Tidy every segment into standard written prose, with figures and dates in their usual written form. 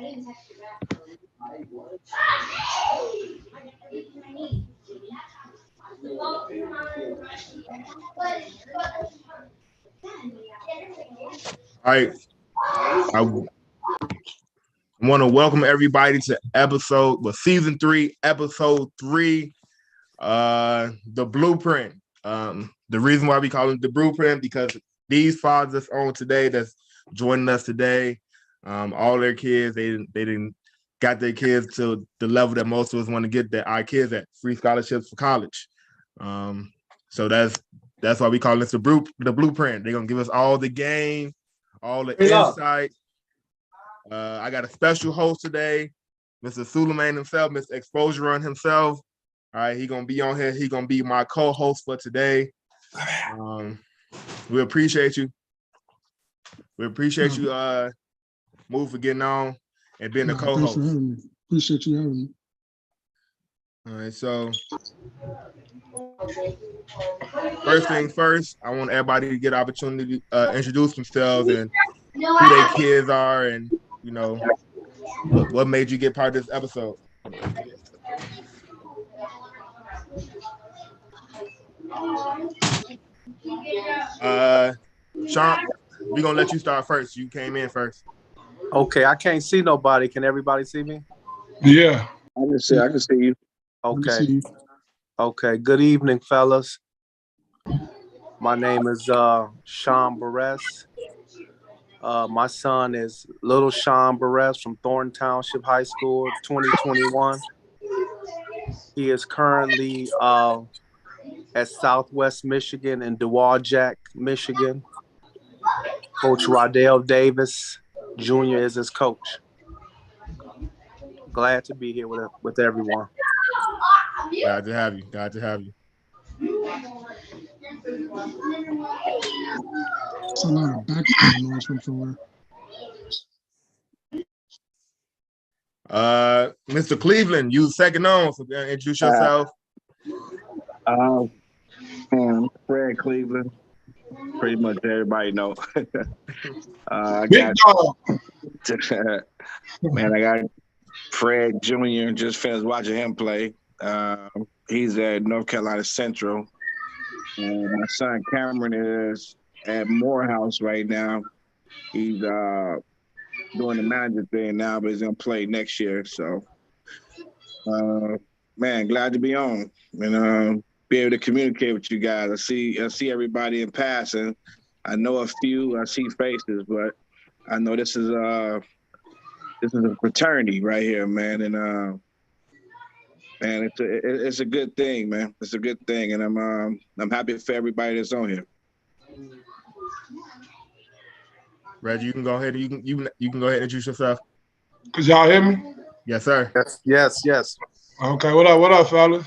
All right. I want to welcome everybody to season 3, episode 3, the blueprint. The reason why we call it the blueprint because these fathers that's on today, that's joining us today, all their kids, they didn't got their kids to the level that most of us want to get our kids at, free scholarships for college. So that's why we call this the blueprint. They're gonna give us all the game, all the insight. I got a special host today, Mr. Suleiman himself, Mr. Exposure Run himself. All right, he's gonna be on here. He's gonna be my co-host for today. We appreciate you. We appreciate you, Move, for getting on and being the co-host. Thanks for having me. Appreciate you having me. All right, so first things first, I want everybody to get an opportunity to introduce themselves and who their kids are, and what made you get part of this episode. Sean, we're gonna let you start first. You came in first. Okay, I can't see nobody. Can everybody see me? Yeah. I can see you. Okay. Okay. Good evening, fellas. My name is Sean Barres. My son is little Sean Barres from Thornton Township High School, 2021. He is currently at Southwest Michigan in Dowagiac, Michigan. Coach Rodell Davis Jr. is his coach. Glad to be here with everyone. Glad to have you. Glad to have you. It's a lot of background noise from somewhere. Mr. Cleveland, you second on, so introduce yourself. Fred Cleveland. Pretty much everybody know. I Big dog. Man, I got Fred Jr. Just finished watching him play. He's at North Carolina Central. My son Cameron is at Morehouse right now. He's doing the manager thing now, but he's gonna play next year. So, man, glad to be on and be able to communicate with you guys. I see everybody in passing. I know a few. I see faces, but I know this is a fraternity right here, man, and it's a good thing, man. It's a good thing, and I'm happy for everybody that's on here. Reggie, you can go ahead. You can go ahead and introduce yourself. Could y'all hear me? Yes, sir. Yes. Okay, what up, fellas?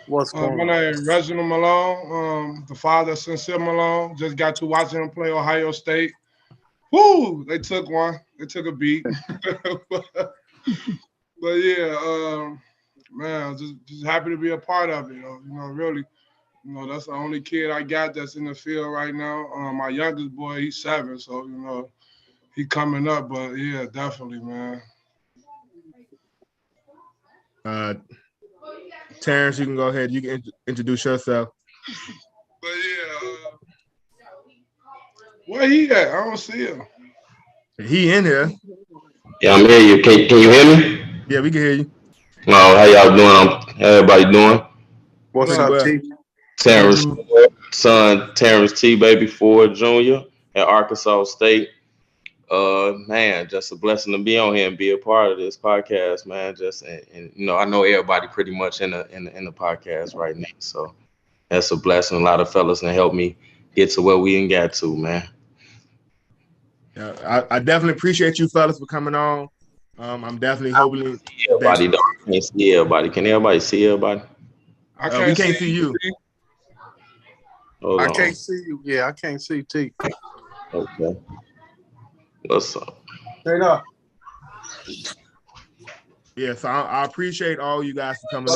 What's going My on? name is Reginald Malone, the father of Sincere Malone. Just got to watching him play Ohio State. Woo! They took one. They took a beat. but yeah, man, just happy to be a part of it. Really, that's the only kid I got that's in the field right now. My youngest boy, he's 7, so he coming up. But yeah, definitely, man. Terrence, you can go ahead. You can introduce yourself. But yeah, where he at? I don't see him. He in here. Yeah, I'm here. You can you hear me? Yeah, we can hear you. How y'all doing? How everybody doing? What's up, T? Terrence, son Terrence T. Baby Ford Jr. at Arkansas State. Man, just a blessing to be on here and be a part of this podcast, man. And I know everybody pretty much in the podcast right now, so that's a blessing. A lot of fellas can help me get to where we ain't got to, man. Yeah, I definitely appreciate you fellas for coming on. I'm definitely hoping everybody can't see everybody. Can everybody see everybody? We can't see you. I can't see you. Yeah, I can't see T. Okay. What's up? Straight up. Yeah, so I appreciate all you guys for coming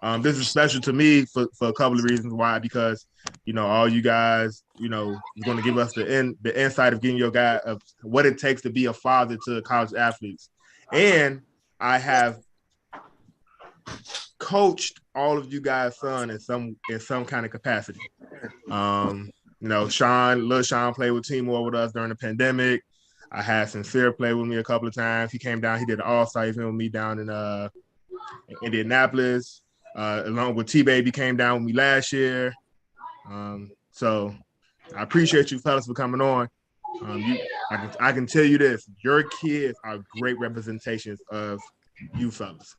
on. This is special to me for a couple of reasons. Why? Because all you guys, you're going to give us the insight of getting your guy of what it takes to be a father to college athletes, And I have coached all of you guys' son in some kind of capacity. Lil Sean played with Timor with us during the pandemic. I had Sincere play with me a couple of times. He came down, he did an all-star event with me down in Indianapolis. Along with T-Baby came down with me last year. So I appreciate you fellas for coming on. I can tell you this, your kids are great representations of you fellas.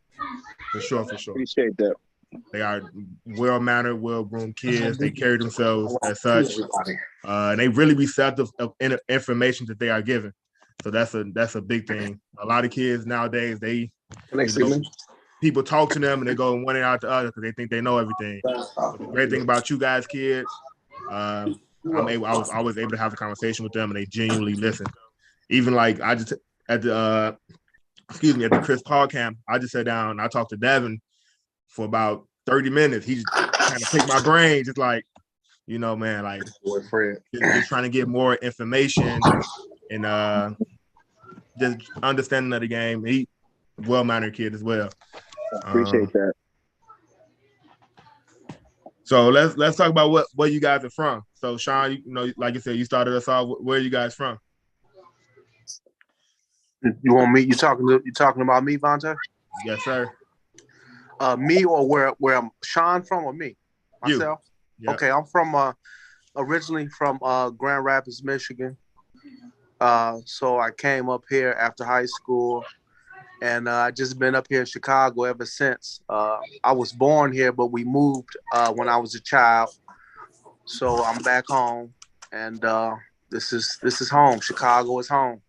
For sure. Appreciate that. They are well-mannered, well-groomed kids. They carry themselves as such. And they really receptive of information that they are given. So that's a big thing. A lot of kids nowadays, people talk to them and they go one ear out the other because they think they know everything. But the great thing about you guys, kids, I was always able to have a conversation with them and they genuinely listen. Even like I just at the Chris Paul camp, I just sat down and I talked to Devin for about 30 minutes. He just kind of picked my brain, just like, man, like just trying to get more information and just understanding of the game. He well-mannered kid as well. Appreciate that. So let's talk about where you guys are from. So Sean, like you said, you started us off. Where are you guys from? You want me? You talking about me, Vontae? Yes, sir. Me or where I'm Sean from or me? Myself? Yeah. Okay, I'm from originally from Grand Rapids, Michigan. So I came up here after high school. And I just been up here in Chicago ever since. I was born here, but we moved when I was a child. So I'm back home, and this is home. Chicago is home.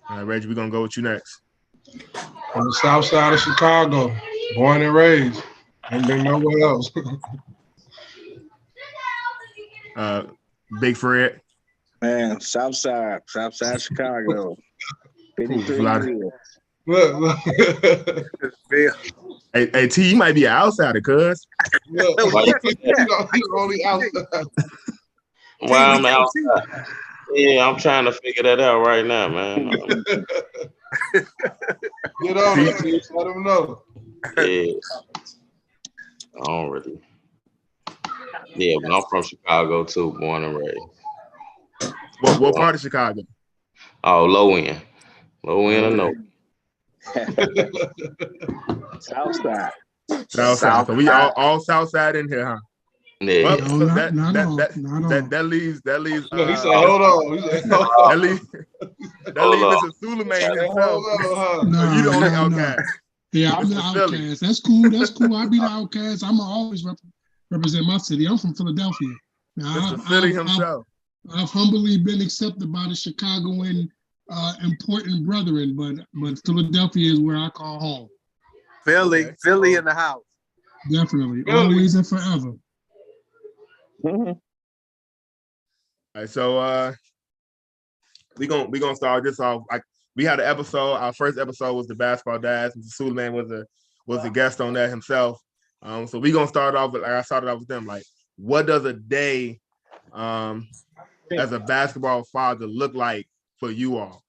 All right, Reggie, we're gonna go with you next. On the south side of Chicago, born and raised. Ain't been nowhere else. Big Fred. Man, south side Chicago. 53 years. Look. Hey, T, you might be an outsider, cuz. Look. He's only outside. Why I'm outside? Yeah, I'm trying to figure that out right now, man. Get on it, let them know. Yeah. I don't really. Yeah, but I'm from Chicago too, born and raised. What part of Chicago? Oh, low end. Low end or no? South side. South side. So we all south side in here, huh? Yeah. Well, No, that leaves. Look, he said, hold on. He said, hold on. That leaves Mr. Suleiman himself. You the only outcast. Yeah, I'm the outcast. That's cool. I'll be the outcast. I'm always represent my city. I'm from Philadelphia. Now, Mr. Philly himself. I've humbly been accepted by the Chicagoan important brethren, but Philadelphia is where I call home. Philly in the house. Definitely, always and forever. All right, so we gonna start this off. We had an episode. Our first episode was the basketball dads. Mr. Suleiman was a guest on that himself. So we gonna start off with, like I started off with them. Like, what does a day as a basketball father look like for you all?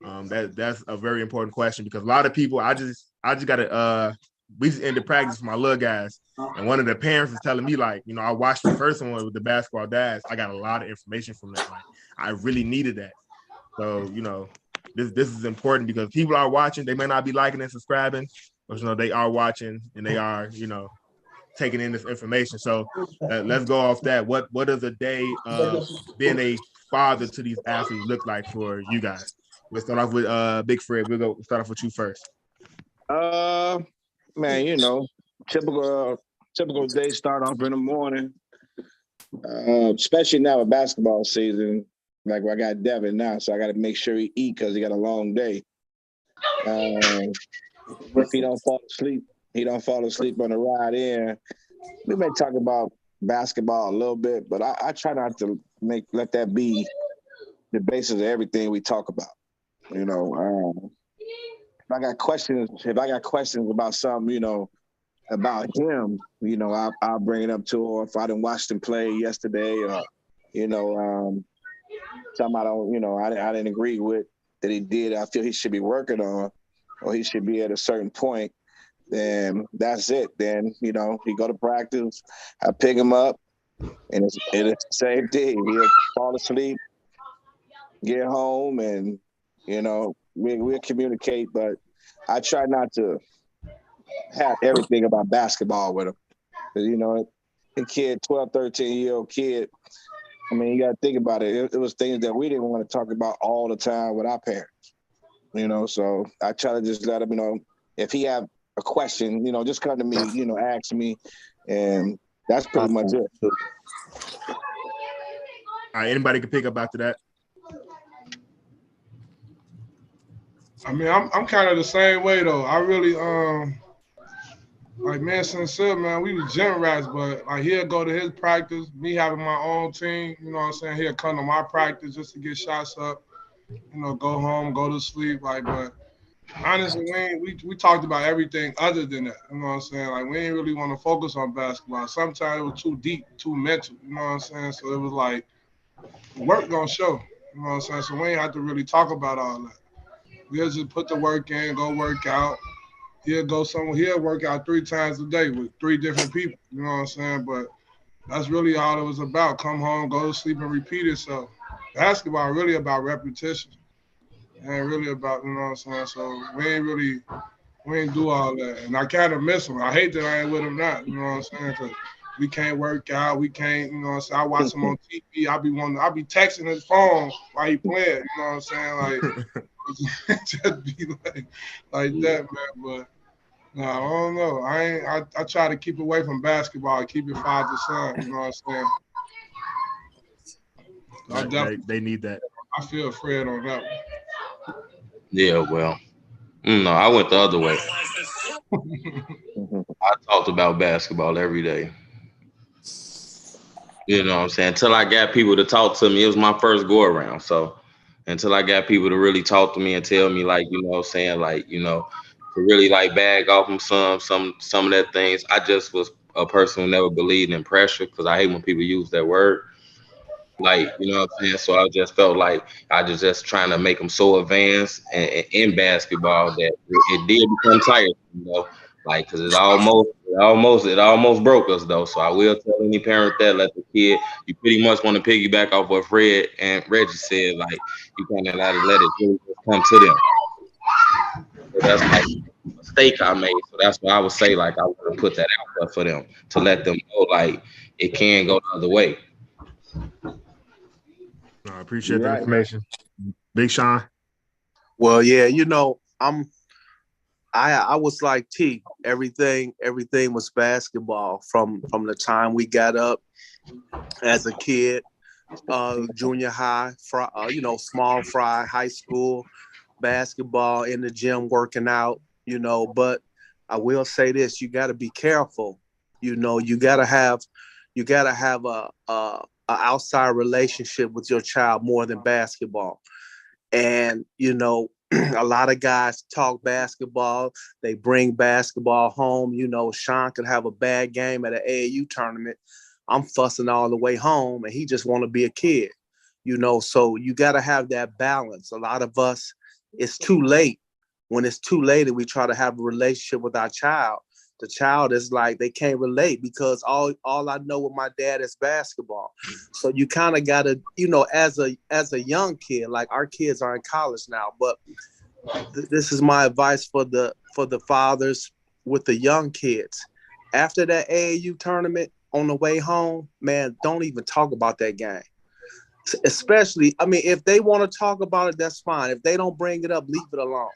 That's a very important question because a lot of people. I just gotta. We just ended practice for my little guys, and one of the parents was telling me, like, I watched the first one with the basketball dads. I got a lot of information from that. Like, I really needed that. So, this is important because people are watching. They may not be liking and subscribing, but they are watching and they are, taking in this information. So let's go off that. What does a day of being a father to these athletes look like for you guys? We'll start off with Big Fred. We'll start off with you first. Man, typical day start off in the morning. Especially now with basketball season. Like I got Devin now, so I got to make sure he eat because he got a long day. If he don't fall asleep on the ride in. We may talk about basketball a little bit, but I try not to let that be the basis of everything we talk about. If I got questions about something, about him, I'll bring it up to her. If I didn't watch him play yesterday, or something I didn't agree with, that he did, I feel he should be working on, or he should be at a certain point, then that's it. Then, he go to practice, I pick him up, and it's the same thing. He'll fall asleep, get home, and, we'll communicate, but I try not to have everything about basketball with him. Because, a kid, 12, 13-year-old kid, I mean, you got to think about it. It was things that we didn't want to talk about all the time with our parents, So I try to just let him, if he have a question, just come to me, ask me, and that's pretty much it. All right, anybody can pick up after that. I mean, I'm kind of the same way though. I really like, man, sincere, man, we was gym rats, but like, he'll go to his practice, me having my own team, you know what I'm saying? He'll come to my practice just to get shots up, go home, go to sleep. Like, but honestly, we talked about everything other than that, you know what I'm saying? Like, we didn't really want to focus on basketball. Sometimes it was too deep, too mental, you know what I'm saying? So it was like, work gonna show, you know what I'm saying? So we ain't have to really talk about all that. We'll just put the work in, go work out. He'll work out 3 times a day with 3 different people, you know what I'm saying? But that's really all it was about. Come home, go to sleep, and repeat itself. Basketball really about repetition. It ain't really about, you know what I'm saying? So we ain't do all that. And I kind of miss him. I hate that I ain't with him now, you know what I'm saying? Because we can't work out. We can't, you know what I'm saying? I watch him on TV. I be texting his phone while he playing, you know what I'm saying? Like, just be like that, man. But no, I don't know. I try to keep away from basketball, keep it father son. You know what I'm saying? They need that. I feel Fred on that one. Yeah, well, no, I went the other way. I talked about basketball every day. You know what I'm saying? Until I got people to talk to me, it was my first go around. So until I got people to really talk to me and tell me, like, you know what I'm saying, like, to really like bag off them some of that things. I just was a person who never believed in pressure, because I hate when people use that word. Like, you know what I'm saying? So I just felt like I was just trying to make them so advanced in basketball that it did become tiresome, like, because it almost broke us though. So I will tell any parent that, let the kid, you pretty much want to piggyback off what Fred and Reggie said, like, you kind of let it really just come to them. So that's like a mistake I made. So that's why I would say, like, I want to put that out there for them, to let them know, like, it can go the other way. I appreciate the information. Big Sean. Well, yeah, I was like T. Everything was basketball from the time we got up as a kid, junior high, small fry, high school, basketball, in the gym, working out, But I will say this: you got to be careful. You got to have a outside relationship with your child more than basketball. And, a lot of guys talk basketball. They bring basketball home. Sean could have a bad game at an AAU tournament. I'm fussing all the way home, and he just want to be a kid, So you got to have that balance. A lot of us, it's too late. When it's too late and we try to have a relationship with our child, the child is like, they can't relate, because all I know with my dad is basketball. So you kind of got to, as a young kid, like, our kids are in college now, but this is my advice for the fathers with the young kids. After that AAU tournament, on the way home, man, don't even talk about that game. Especially, I mean, if they want to talk about it, that's fine. If they don't bring it up, leave it alone.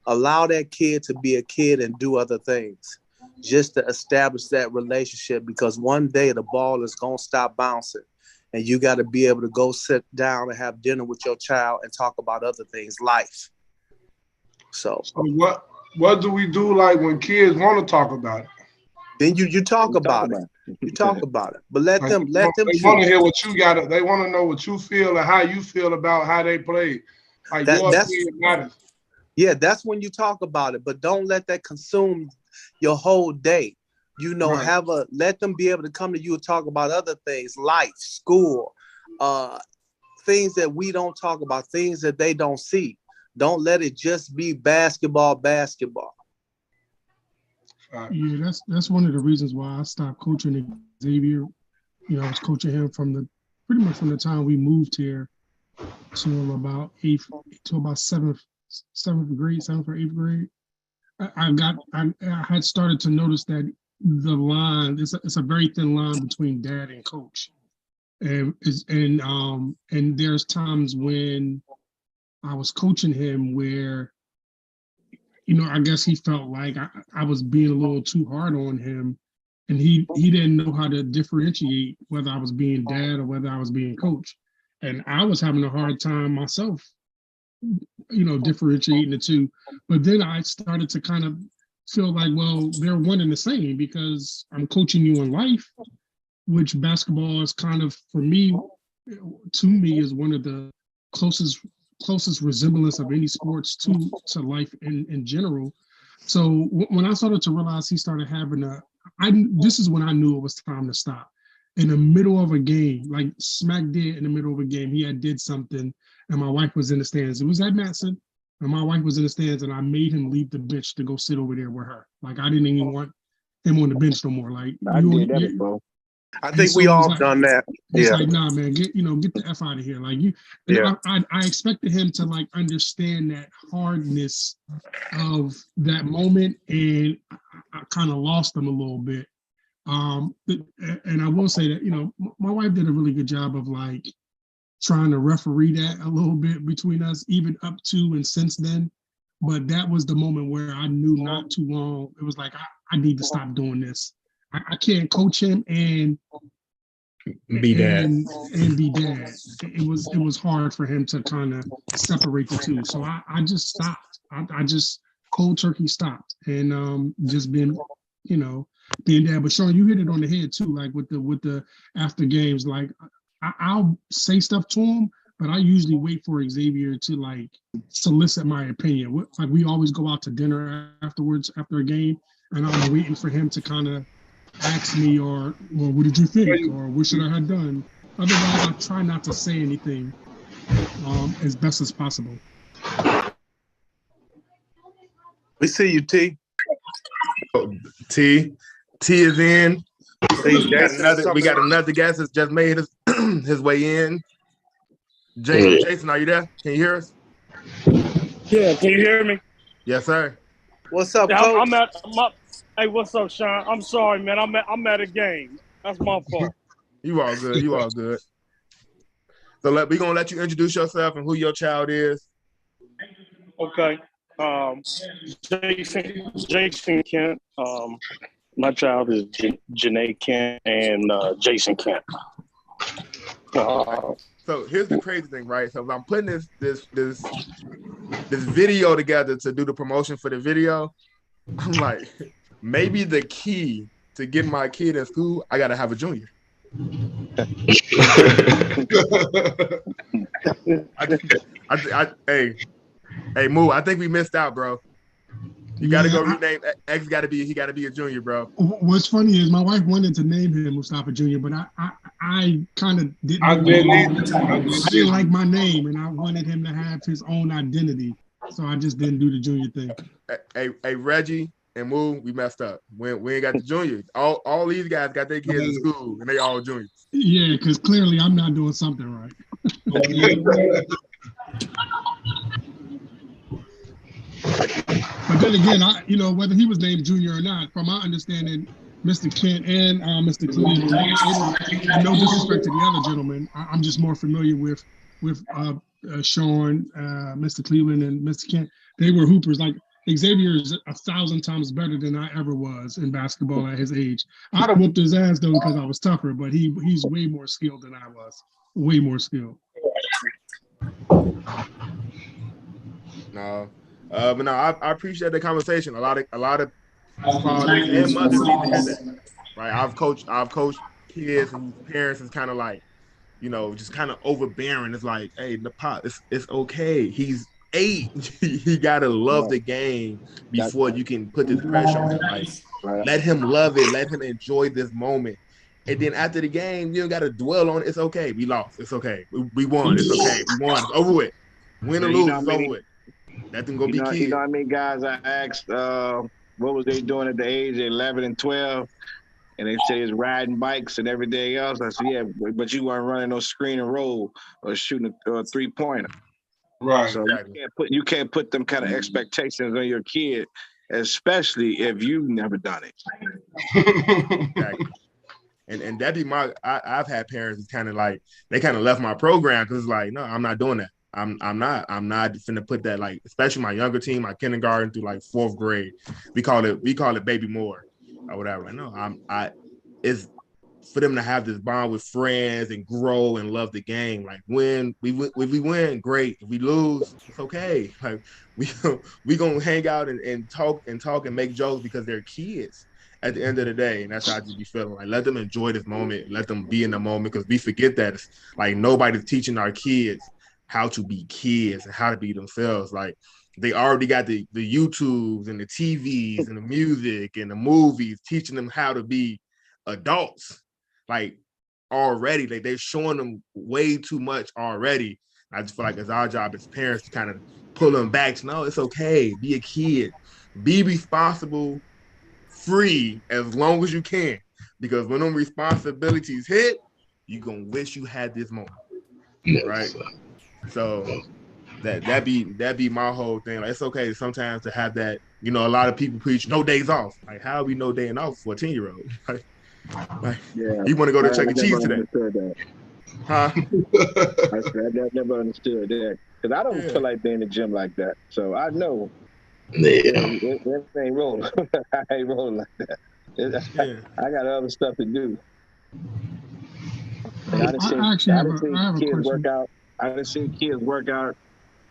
Allow that kid to be a kid and do other things, just to establish that relationship, because one day the ball is going to stop bouncing, and you got to be able to go sit down and have dinner with your child and talk about other things, life. So what do we do, like, when kids want to talk about it? Then you talk about it. You talk about it, but let them. They want to hear what you got. They want to know what you feel and how you feel about how they played. Like, your opinion matters. Yeah, that's when you talk about it, but don't let that consume your whole day. Right. Let them be able to come to you and talk about other things, life, school, things that we don't talk about, things that they don't see. Don't let it just be basketball. Yeah, that's one of the reasons why I stopped coaching Xavier. You know, I was coaching him pretty much from the time we moved here to about seventh or eighth grade. I had started to notice that the line it's a very thin line between dad and coach, and there's times when I was coaching him where, you know, I guess he felt like I was being a little too hard on him, and he didn't know how to differentiate whether I was being dad or whether I was being coach, and I was having a hard time myself, you know, differentiating the two. But then I started to kind of feel like, well, they're one and the same because I'm coaching you in life, which basketball is kind of, for me, to me, is one of the closest resemblance of any sports to life in general. So when I started to realize he started having this is when I knew it was time to stop. In the middle of a game, like smack dead in the middle of a game, he did something, and my wife was in the stands. It was at Matson, and my wife was in the stands, and I made him leave the bench to go sit over there with her. Like, I didn't even want him on the bench no more. Like, I did that before. I think we all done that. It's like, nah, man, get the F out of here. Like, you, I expected him to like understand that hardness of that moment, and I kind of lost him a little bit. And I will say that, you know, my wife did a really good job of like trying to referee that a little bit between us, even up to and since then. But that was the moment where I knew not too long. It was like, I need to stop doing this. I can't coach him and be dad. And be dad. It was hard for him to kind of separate the two. So I just stopped. I just cold turkey stopped, and just been, you know, being dad. But Sean, you hit it on the head too. Like with the after games, like I'll say stuff to him, but I usually wait for Xavier to like solicit my opinion. Like, we always go out to dinner afterwards after a game, and I'm waiting for him to kind of ask me, or, well, what did you think, or what should I have done? Otherwise, I try not to say anything as best as possible. We see you, T. T is in. We got another guest that's just made his way in. Jason, are you there? Can you hear us? Yeah, can you hear me? Yes, sir. What's up, Coach? Hey, what's up, Sean? I'm sorry, man. I'm at a game. That's my fault. You all good. You all good. So we're gonna let you introduce yourself and who your child is. Okay. Jason Kent. My child is Janae Kent and Jason Kent. So here's the crazy thing, right? So I'm putting this video together to do the promotion for the video. I'm like, maybe the key to getting my kid in school, I gotta have a junior. Hey, Moo, I think we missed out, bro. You gotta go rename X. He gotta be a junior, bro. What's funny is my wife wanted to name him Mustafa Jr., but I kind of didn't. I didn't like my name, and I wanted him to have his own identity, so I just didn't do the junior thing. Hey, Reggie and Moo, we messed up. We ain't got the junior. All these guys got their kids in school, and they all juniors. Yeah, because clearly I'm not doing something right. But then again, whether he was named Junior or not, from my understanding, Mr. Kent and Mr. Cleveland, no disrespect to the other gentlemen, I'm just more familiar with Sean, Mr. Cleveland, and Mr. Kent. They were hoopers. Like, Xavier is 1,000 times better than I ever was in basketball at his age. I'd have whooped his ass though because I was tougher, but he's way more skilled than I was. Way more skilled. No. But no, I appreciate the conversation. A lot of fathers and mothers need to hear that. Right? I've coached kids whose parents is kind of like, just kind of overbearing. It's like, hey, the pop, it's okay. He's 8. He gotta love the game before you can put this pressure on him. Like, let him love it. Let him enjoy this moment. And then after the game, you don't gotta dwell on it. It's okay. We lost. It's okay. We won. It's okay. We won. It's over with. Win or lose, it's over with. Let them go You be know, kids. how many guys I asked what was they doing at the age of 11 and 12? And they say it's riding bikes and everything else. I said, yeah, but you weren't running no screen and roll or shooting a 3-pointer. Right. So you can't put them kind of expectations on your kid, especially if you've never done it. Exactly. And that'd be I've had parents who kind of like they kind of left my program because it's like, no, I'm not doing that. I'm not finna put that, like, especially my younger team, my kindergarten through like 4th grade. We call it baby more or whatever. No, it's for them to have this bond with friends and grow and love the game. Like if we win, great. If we lose, it's okay. Like we gonna hang out and talk and make jokes because they're kids at the end of the day. And that's how I just be feeling. Like, let them enjoy this moment, let them be in the moment, because we forget that it's like nobody's teaching our kids how to be kids and how to be themselves. Like, they already got the YouTubes and the TVs and the music and the movies teaching them how to be adults. Like, already, like, they're showing them way too much already. I just feel like it's our job as parents to kind of pull them back. No, it's okay. Be a kid. Be responsible, free as long as you can. Because when them responsibilities hit, you're going to wish you had this moment. Right? So that be my whole thing. Like, it's okay sometimes to have that. You know, a lot of people preach no days off. Like, how are we no day off for a 10-year-old? Like, yeah, you want to go to Chuck I E. Cheese today? That. Huh? I never understood that because I don't feel like being in the gym like that. So I know it ain't rolling. I ain't rolling like that. I got other stuff to do. And I done seen kids work out. I done seen kids work out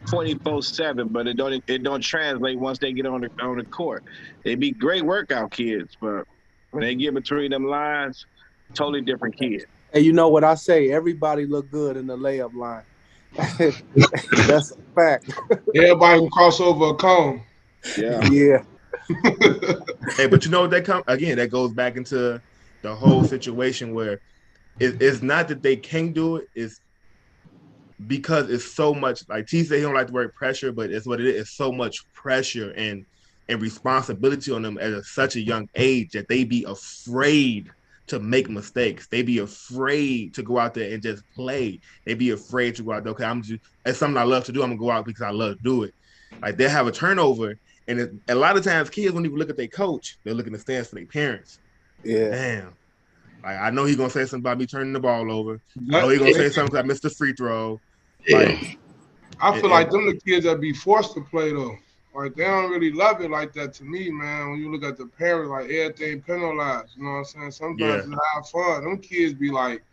24/7, but it don't translate once they get on the court. They be great workout kids, but when they get between them lines, totally different kids. Hey, you know what I say? Everybody look good in the layup line. That's a fact. Everybody can cross over a cone. Yeah. Yeah. Hey, but you know what, that goes back into the whole situation where it's not that they can't do it, it's because it's so much, like T said, he don't like the word pressure, but it's what it is. It's so much pressure and responsibility on them at such a young age that they be afraid to make mistakes. They be afraid to go out there and just play. They be afraid to go out there. Okay, it's something I love to do. I'm gonna go out because I love to do it. Like, they have a turnover, and a lot of times kids don't even look at their coach. They're looking to stand for their parents. Yeah. Damn. Like, I know he's gonna say something about me turning the ball over. I know he's gonna say something because I missed the free throw. Like, I feel like them the kids that be forced to play though. Like, they don't really love it like that to me, man. When you look at the parents, like, everything penalized. You know what I'm saying? Sometimes it's have fun. Them kids be like,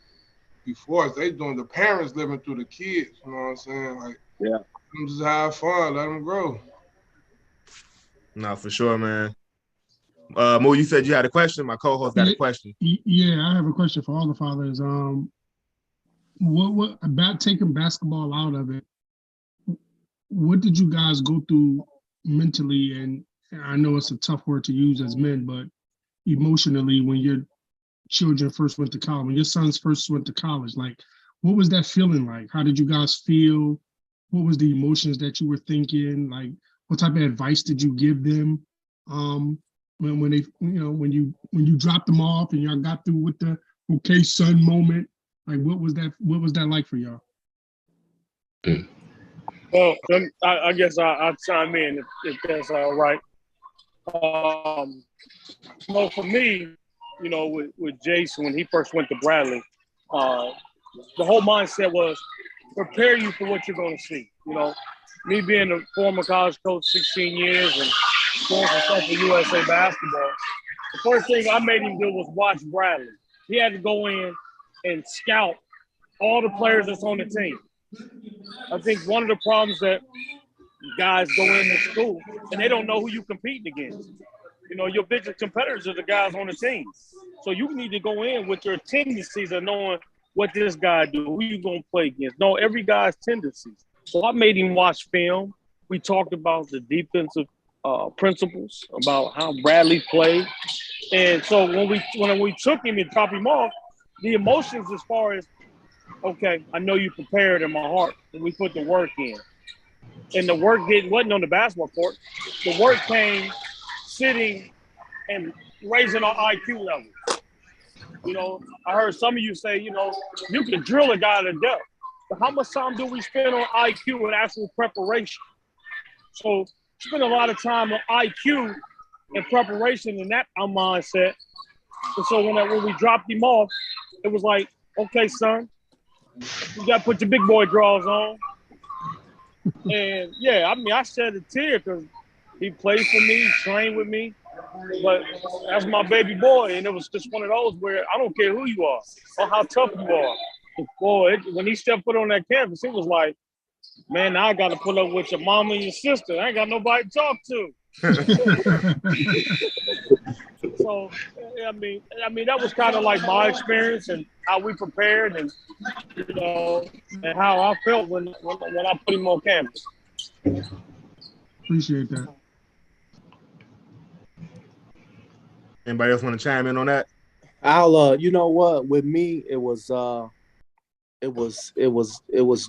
be forced. They doing the parents living through the kids. You know what I'm saying? Like, yeah, them just have fun. Let them grow. No, for sure, man. Mo, you said you had a question. My co-host got a question. Yeah, I have a question for all the fathers. What about taking basketball out of it? What did you guys go through mentally? And I know it's a tough word to use as men, but emotionally, when your children first went to college, when your sons first went to college, like, what was that feeling like? How did you guys feel? What was the emotions that you were thinking? Like, what type of advice did you give them? When they, when you dropped them off and y'all got through with the okay son moment, like, what was that like for y'all? Well, I guess I'll chime in if that's all right. Well, for me, with Jason, when he first went to Bradley, the whole mindset was prepare you for what you're going to see. Me being a former college coach, 16 years, and doing some stuff for USA basketball, the first thing I made him do was watch Bradley. He had to go in and scout all the players that's on the team. I think one of the problems that guys go into school and they don't know who you're competing against. Your biggest competitors are the guys on the team. So you need to go in with your tendencies of knowing what this guy do, who you going to play against. Know every guy's tendencies. So I made him watch film. We talked about the defensive principles, about how Bradley played. And so when we took him and dropped him off, the emotions as far as, okay, I know you prepared in my heart, and we put the work in. and the work wasn't on the basketball court. The work came sitting and raising our IQ level. You know, I heard some of you say, you know, you can drill a guy to death, but how much time do we spend on IQ and actual preparation? So spend a lot of time on IQ and preparation and that our mindset. And so when we dropped him off, it was like, okay, son, you got to put your big boy drawers on. And yeah, I mean, I shed a tear because he played for me, he trained with me, but that's my baby boy. And it was just one of those where I don't care who you are or how tough you are. Boy, when he stepped foot on that campus, it was like, man, now I got to put up with your mama and your sister. I ain't got nobody to talk to. So, I mean, that was kind of like my experience and how we prepared, and you know, and how I felt when I put him on campus. Appreciate that. Anybody else want to chime in on that? I'll you know what, with me it was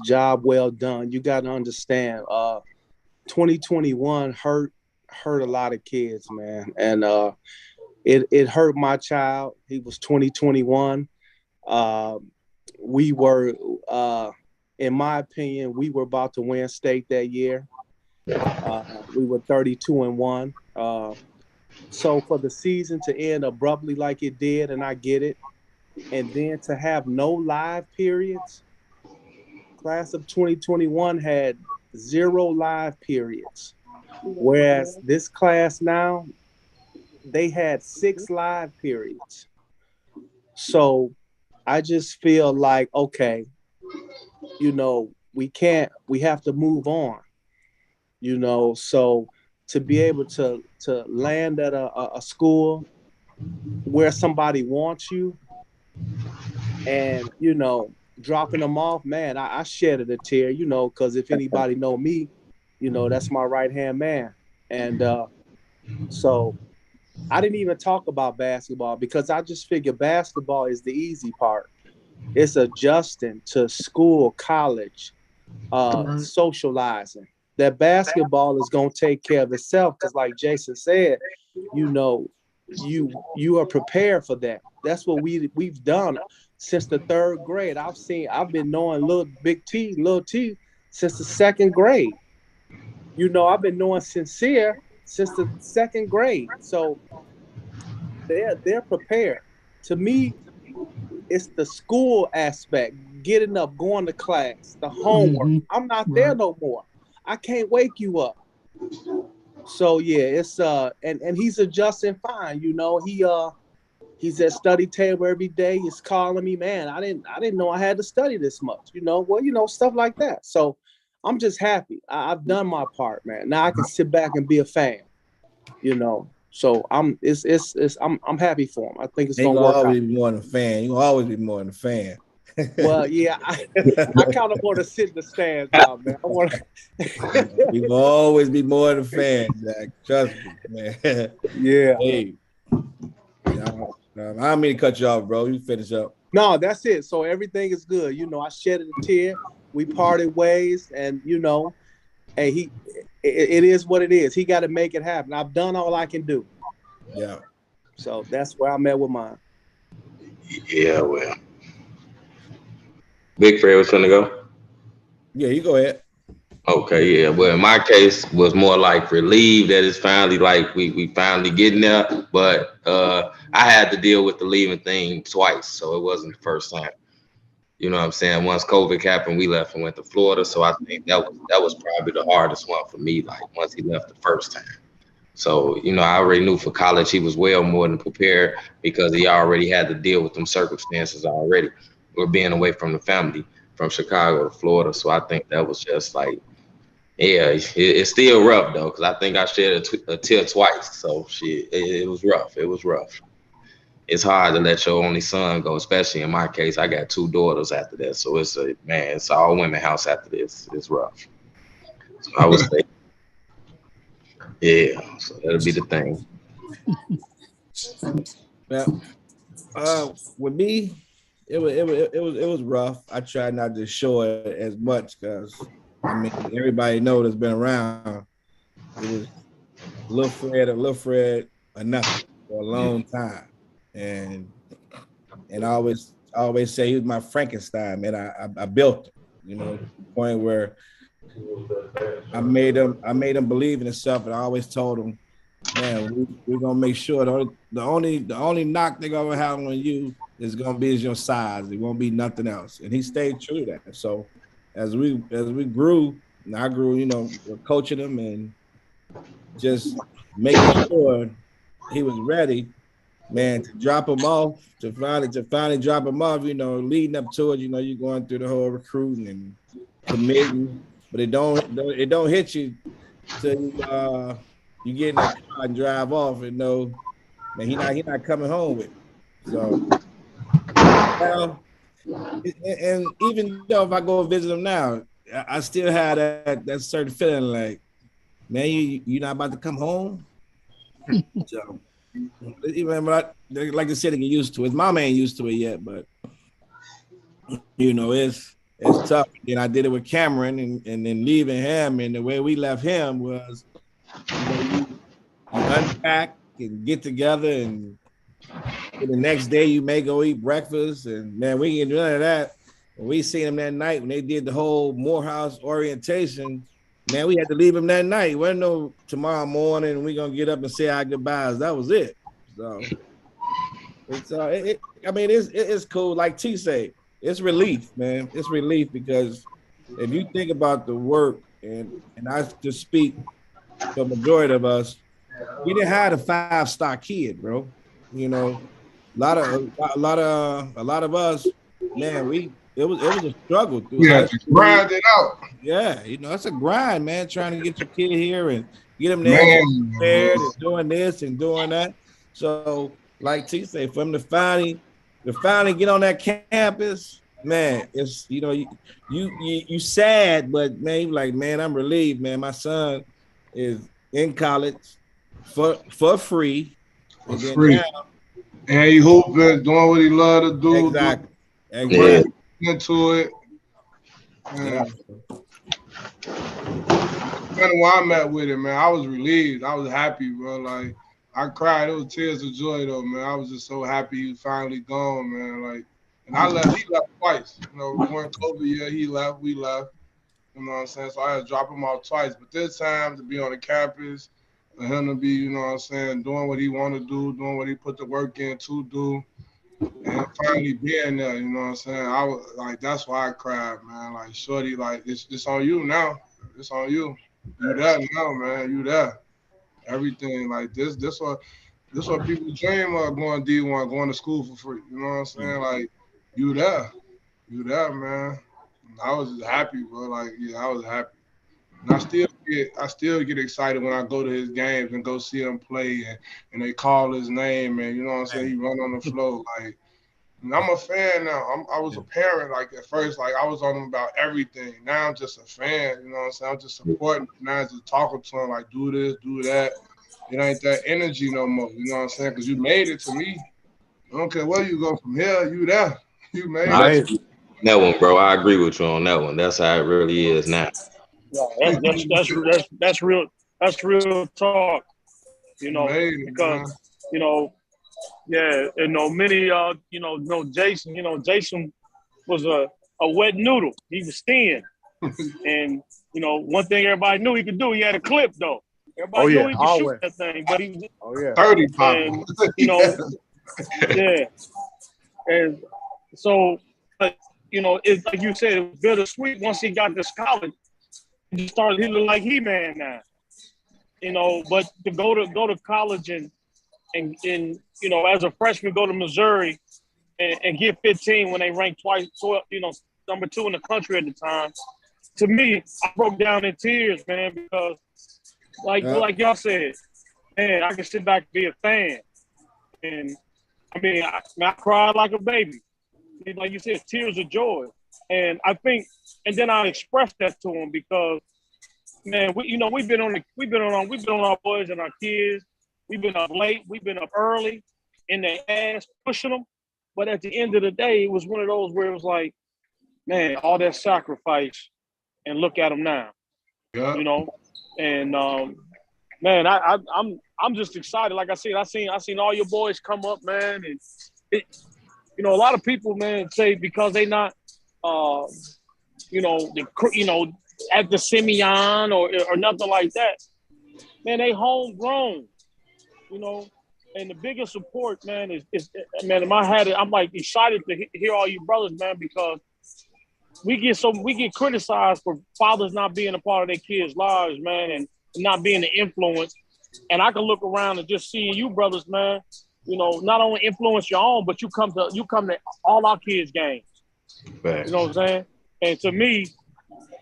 job well done. You got to understand 2021 hurt a lot of kids, man, and it hurt my child. He was 2021. We were in my opinion, we were about to win state that year. We were 32-1. So for the season to end abruptly like it did, and I get it, and then to have no live periods, class of 2021 had 0 live periods, whereas this class now, they had 6 live periods. So I just feel like, okay, you know, we have to move on, you know. So to be able to land at a school where somebody wants you and, you know, dropping them off, man, I shedded a tear, you know, because if anybody know me, you know, that's my right-hand man. And so I didn't even talk about basketball because I just figure basketball is the easy part. It's adjusting to school, college, socializing. That basketball is going to take care of itself because like Jason said, you know, you are prepared for that. That's what we've done since the 3rd grade. I've been knowing Lil T since the 2nd grade. You know, I've been knowing Sincere since the 2nd grade. So they're prepared. To me, it's the school aspect, getting up, going to class, the homework. I'm not there no more. I can't wake you up. So yeah, it's and he's adjusting fine. You know, he's at study table every day. He's calling me, man, I didn't know I had to study this much. You know, well, you know, stuff like that. So I'm just happy. I've done my part, man. Now I can sit back and be a fan. You know, so I'm happy for him. I think it's gonna work always out. be more than a fan. You always be more than a fan. Well, yeah, I kind of want to sit in the stands now, man. I want to. You will always be more than a fan, Jack. Trust me, man. Yeah. Hey, I don't mean to cut you off, bro. You finish up. No, that's it. So everything is good. You know, I shedded a tear. We parted ways, and you know, hey, it is what it is. He got to make it happen. I've done all I can do. Yeah. So that's where I'm at with mine. Yeah, well. Big Fred was gonna go. Yeah, you go ahead. Okay, yeah. Well, in my case was more like relieved that it's finally like we finally getting there. But I had to deal with the leaving thing twice, so it wasn't the first time. You know what I'm saying? Once COVID happened, we left and went to Florida. So I think that was probably the hardest one for me, like once he left the first time. So, you know, I already knew for college he was well more than prepared because he already had to deal with them circumstances already. We're being away from the family from Chicago to Florida. So I think that was just like, yeah, it's still rough though, because I think I shed a tear twice. So shit, it was rough. It was rough. It's hard to let your only son go, especially in my case. I got 2 daughters after that. So it's all women house after this. It's rough. So I would say, yeah, so that'll be the thing. Well, with me, it was rough. I tried not to show it as much because I mean, everybody knows that's been around. It was Lil Fred or nothing for a long time. And I always say he was my Frankenstein, man. I built him, you know, to the point where I made him believe in himself, and I always told him, man, we're gonna make sure the only knock they're gonna have on you is gonna be your size. It won't be nothing else. And he stayed true to that. So as we grew, and I grew, you know, we're coaching him and just making sure he was ready, man, to drop him off, to finally drop him off, you know, leading up to it, you know, you're going through the whole recruiting and committing, but it don't hit you till you get in that car and drive off and know, man, he not coming home with me. So well, and even though if I go visit him now, I still have that certain feeling like, man, you not about to come home. So even like I said, to get used to it. His mom ain't used to it yet, but you know, it's tough. And I did it with Cameron, and then leaving him, and the way we left him was, you know, you unpack and get together, and the next day you may go eat breakfast, and man, we didn't do none of that. When we seen him that night when they did the whole Morehouse orientation, man, we had to leave him that night. Wasn't no tomorrow morning we gonna get up and say our goodbyes. That was it. So it's it's cool. Like T said, it's relief, man. It's relief because if you think about the work, and I just speak for the majority of us, we didn't have a 5-star kid, bro. You know, a lot of us, man, it was a struggle through Yeah, high to school. grind it out. Yeah, you know, it's a grind, man, trying to get your kid here and get them there Man, prepared and doing this and doing that. So, like T say, for him to finally get on that campus, man, it's, you know, you sad, but man, you like, man, I'm relieved, man. My son is in college for free. for And then free. now, And he hooping, doing what he love to do. exactly. Yeah. Into it. Yeah. Kind of where I'm at with it, man. I was relieved. I was happy, bro. Like I cried. It was tears of joy, though, man. I was just so happy he was finally gone, man. Like, and I left. He left twice. You know, one COVID year he left. We left. You know what I'm saying? So I had to drop him off twice. But this time to be on the campus, for him to be, you know what I'm saying, doing what he want to do, doing what he put the work in to do, and finally being there, you know what I'm saying? I was like, that's why I cried, man. Like, shorty, like, it's on you now. It's on you. You there now, man. You there. Everything like this what people dream of, going D1, going to school for free. You know what I'm saying? Like, you there. You there, man. And I was just happy, bro. Like, yeah, I was happy. And I still get excited when I go to his games and go see him play, and they call his name, and you know what I'm saying, he run on the floor. Like, and I'm a fan now. I was a parent, like at first, like I was on him about everything. Now I'm just a fan, you know what I'm saying? I'm just supporting. Now I'm just talking to him, like, do this, do that. It ain't that energy no more, you know what I'm saying? Because you made it to me. I don't care where you go from here, you there. You made it. That one, bro. I agree with you on that one. That's how it really is now. Yeah, that's real. That's real talk. You You know, made it, because man. you know, yeah, many know Jason. Jason was a wet noodle. He was thin, and one thing everybody knew he could do. He had a clip though. Oh Everybody knew yeah, he could shoot always. that thing, but he, Oh yeah. 30 popper. and yeah, and so, but it's like you said, it was bittersweet. Once he got to college, he started. He looked like He-Man now. But to go to college and as a freshman go to Missouri and get 15 when they ranked twice, number 2 in the country at the time. To me, I broke down in tears, man, because like y'all said, man, I can sit back and be a fan, and I mean, I cried like a baby, like you said, tears of joy, and I think, and then I expressed that to him because, man, we've been on our boys and our kids. We've been up late. We've been up early in their ass pushing them. But at the end of the day, it was one of those where it was like, man, all that sacrifice and look at them now. Yeah. You know, and man, I'm just excited. Like I said, I seen all your boys come up, man, and you know, a lot of people, man, say because they not, you know, at the Simeon or nothing like that. Man, they homegrown, you know. And the biggest support, man, is man. In my head, I'm like excited to hear all you brothers, man, because we get criticized for fathers not being a part of their kids' lives, man, and not being an influence. And I can look around and just see you brothers, man. You know, not only influence your own, but you come to all our kids' games. Facts. You know what I'm saying? And to me,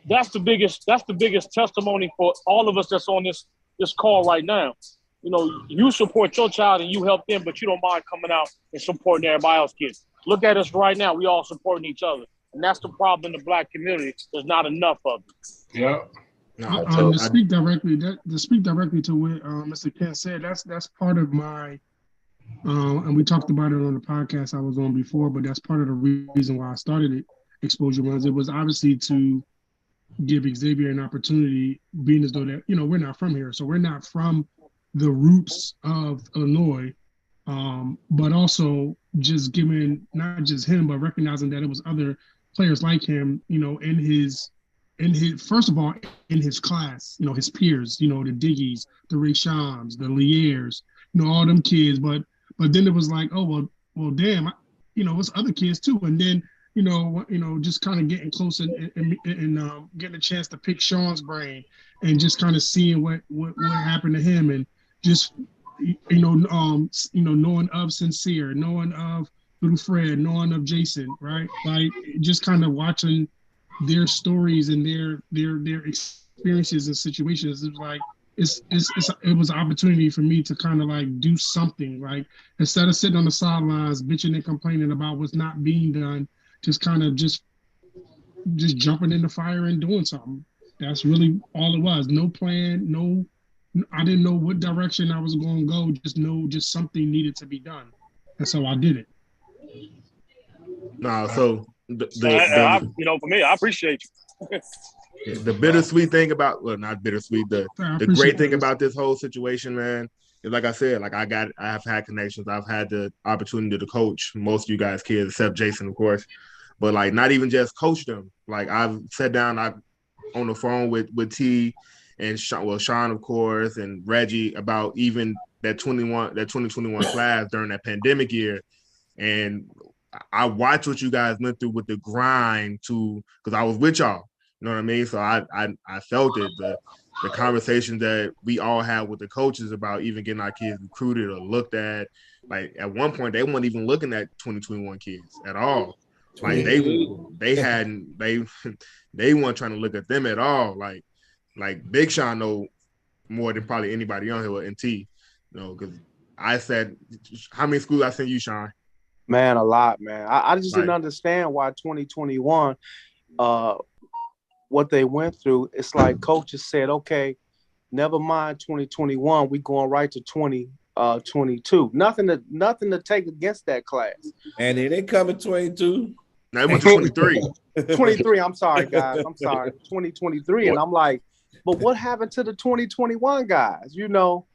that's the biggest testimony for all of us that's on this call right now. You know, you support your child and you help them, but you don't mind coming out and supporting everybody else's kids. Look at us right now. We all supporting each other. And that's the problem in the Black community. There's not enough of it. Yeah. To speak directly to what Mr. Kent said, that's part of my, and we talked about it on the podcast I was on before, but that's part of the reason why I started it, Exposure Runs. It was obviously to give Xavier an opportunity, being as though that, you know, we're not from here. So we're not from the roots of Illinois, but also just giving not just him, but recognizing that it was other players like him, you know, in his first of all, in his class, you know, his peers, you know, the Diggies, the Rayshams, the Liers, you know, all them kids. But then it was like, oh, well, damn, you know, it's other kids too. And then, you know, just kind of getting close and getting a chance to pick Sean's brain and just kind of seeing what happened to him, and just, knowing of Sincere, knowing of Little Fred, knowing of Jason, right? Like just kind of watching their stories and their experiences and situations. It was like it was an opportunity for me to kind of like do something, like instead of sitting on the sidelines bitching and complaining about what's not being done, just kind of just jumping in the fire and doing something. That's really all it was. No plan, I didn't know what direction I was going to go. Just something needed to be done. And so I did it. No, so for me, I appreciate you. The bittersweet thing about, well, not bittersweet, the great thing about this whole situation, man, is like I said, like I have had connections. I've had the opportunity to coach most of you guys' kids, except Jason, of course. But like not even just coach them. Like I've sat down, on the phone with T and Sean, of course, and Reggie about even that 2021 class during that pandemic year. And I watched what you guys went through with the grind because I was with y'all. You know what I mean? So I felt it. The conversations that we all had with the coaches about even getting our kids recruited or looked at. Like at one point, they weren't even looking at 2021 kids at all. Like they weren't trying to look at them at all. Like Big Sean know more than probably anybody on here with NT. You know, because I said, how many schools I sent you, Sean? Man, a lot, man. I just didn't understand why 2021, what they went through. It's like coaches said, okay, never mind 2021, we going right to 2022. Nothing to take against that class. And then they come in 22. No, it went to 23. 23, I'm sorry, guys. I'm sorry. 2023. And I'm like, but what happened to the 2021 guys? You know,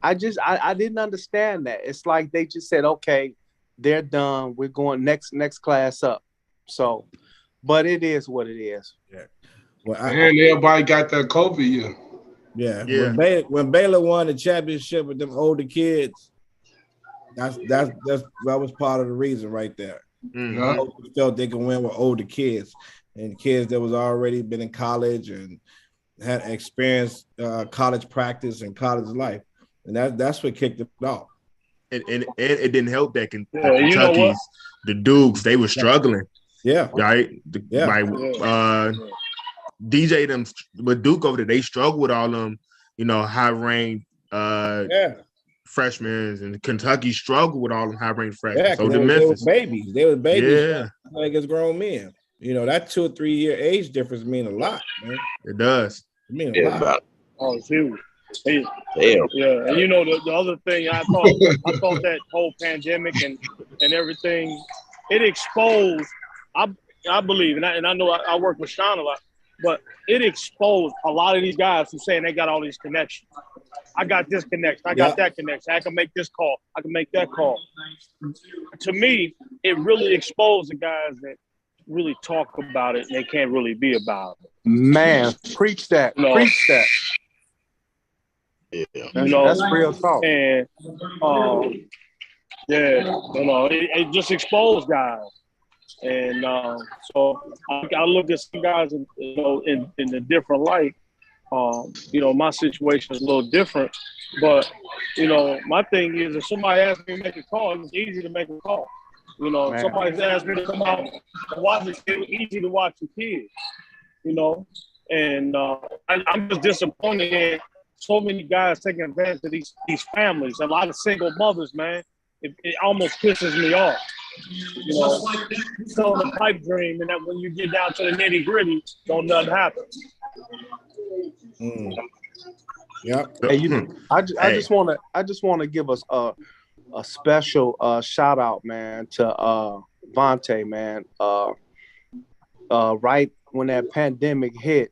I didn't understand that. It's like they just said, okay, they're done. We're going next class up. So, but it is what it is. Yeah. Well, and everybody got that COVID year. Yeah. When Baylor won the championship with them older kids, that was part of the reason right there. Mm-hmm. Felt they can win with older kids and kids that was already been in college and had experienced college practice and college life, and that's what kicked it off. And it didn't help that the Kentuckys, the Dukes, they were struggling. Yeah, right. DJ them, but Duke over there, they struggled with all them, you know, high ranked freshmen, and Kentucky struggled with all them high ranked freshmen. Yeah, so they were babies. Yeah, like as grown men. You know, that 2 or 3 year age difference mean a lot, man. It does. It mean a lot. Oh, it's huge. Yeah, and you know the other thing I thought that whole pandemic and everything, it exposed. I believe, and I know I work with Sean a lot. but it exposed a lot of these guys who saying they got all these connections. I got this connection. I got that connection. I can make this call. I can make that call. To me, it really exposed the guys that really talk about it and they can't really be about it. Man, preach that. You know? Preach that. Yeah. You know, That's real talk. And it just exposed guys. And so I look at some guys, in a different light. My situation is a little different, but my thing is, if somebody asks me to make a call, it's easy to make a call. If somebody's asked me to come out and watch it, it's easy to watch the kids. And I'm just disappointed in so many guys taking advantage of these families. A lot of single mothers, man. It almost pisses me off. Selling a pipe dream, and that when you get down to the nitty gritty, don't nothing happen. Yep. Hey, I just want to give us a special shout out, man, to Vontae, man. Right when that pandemic hit,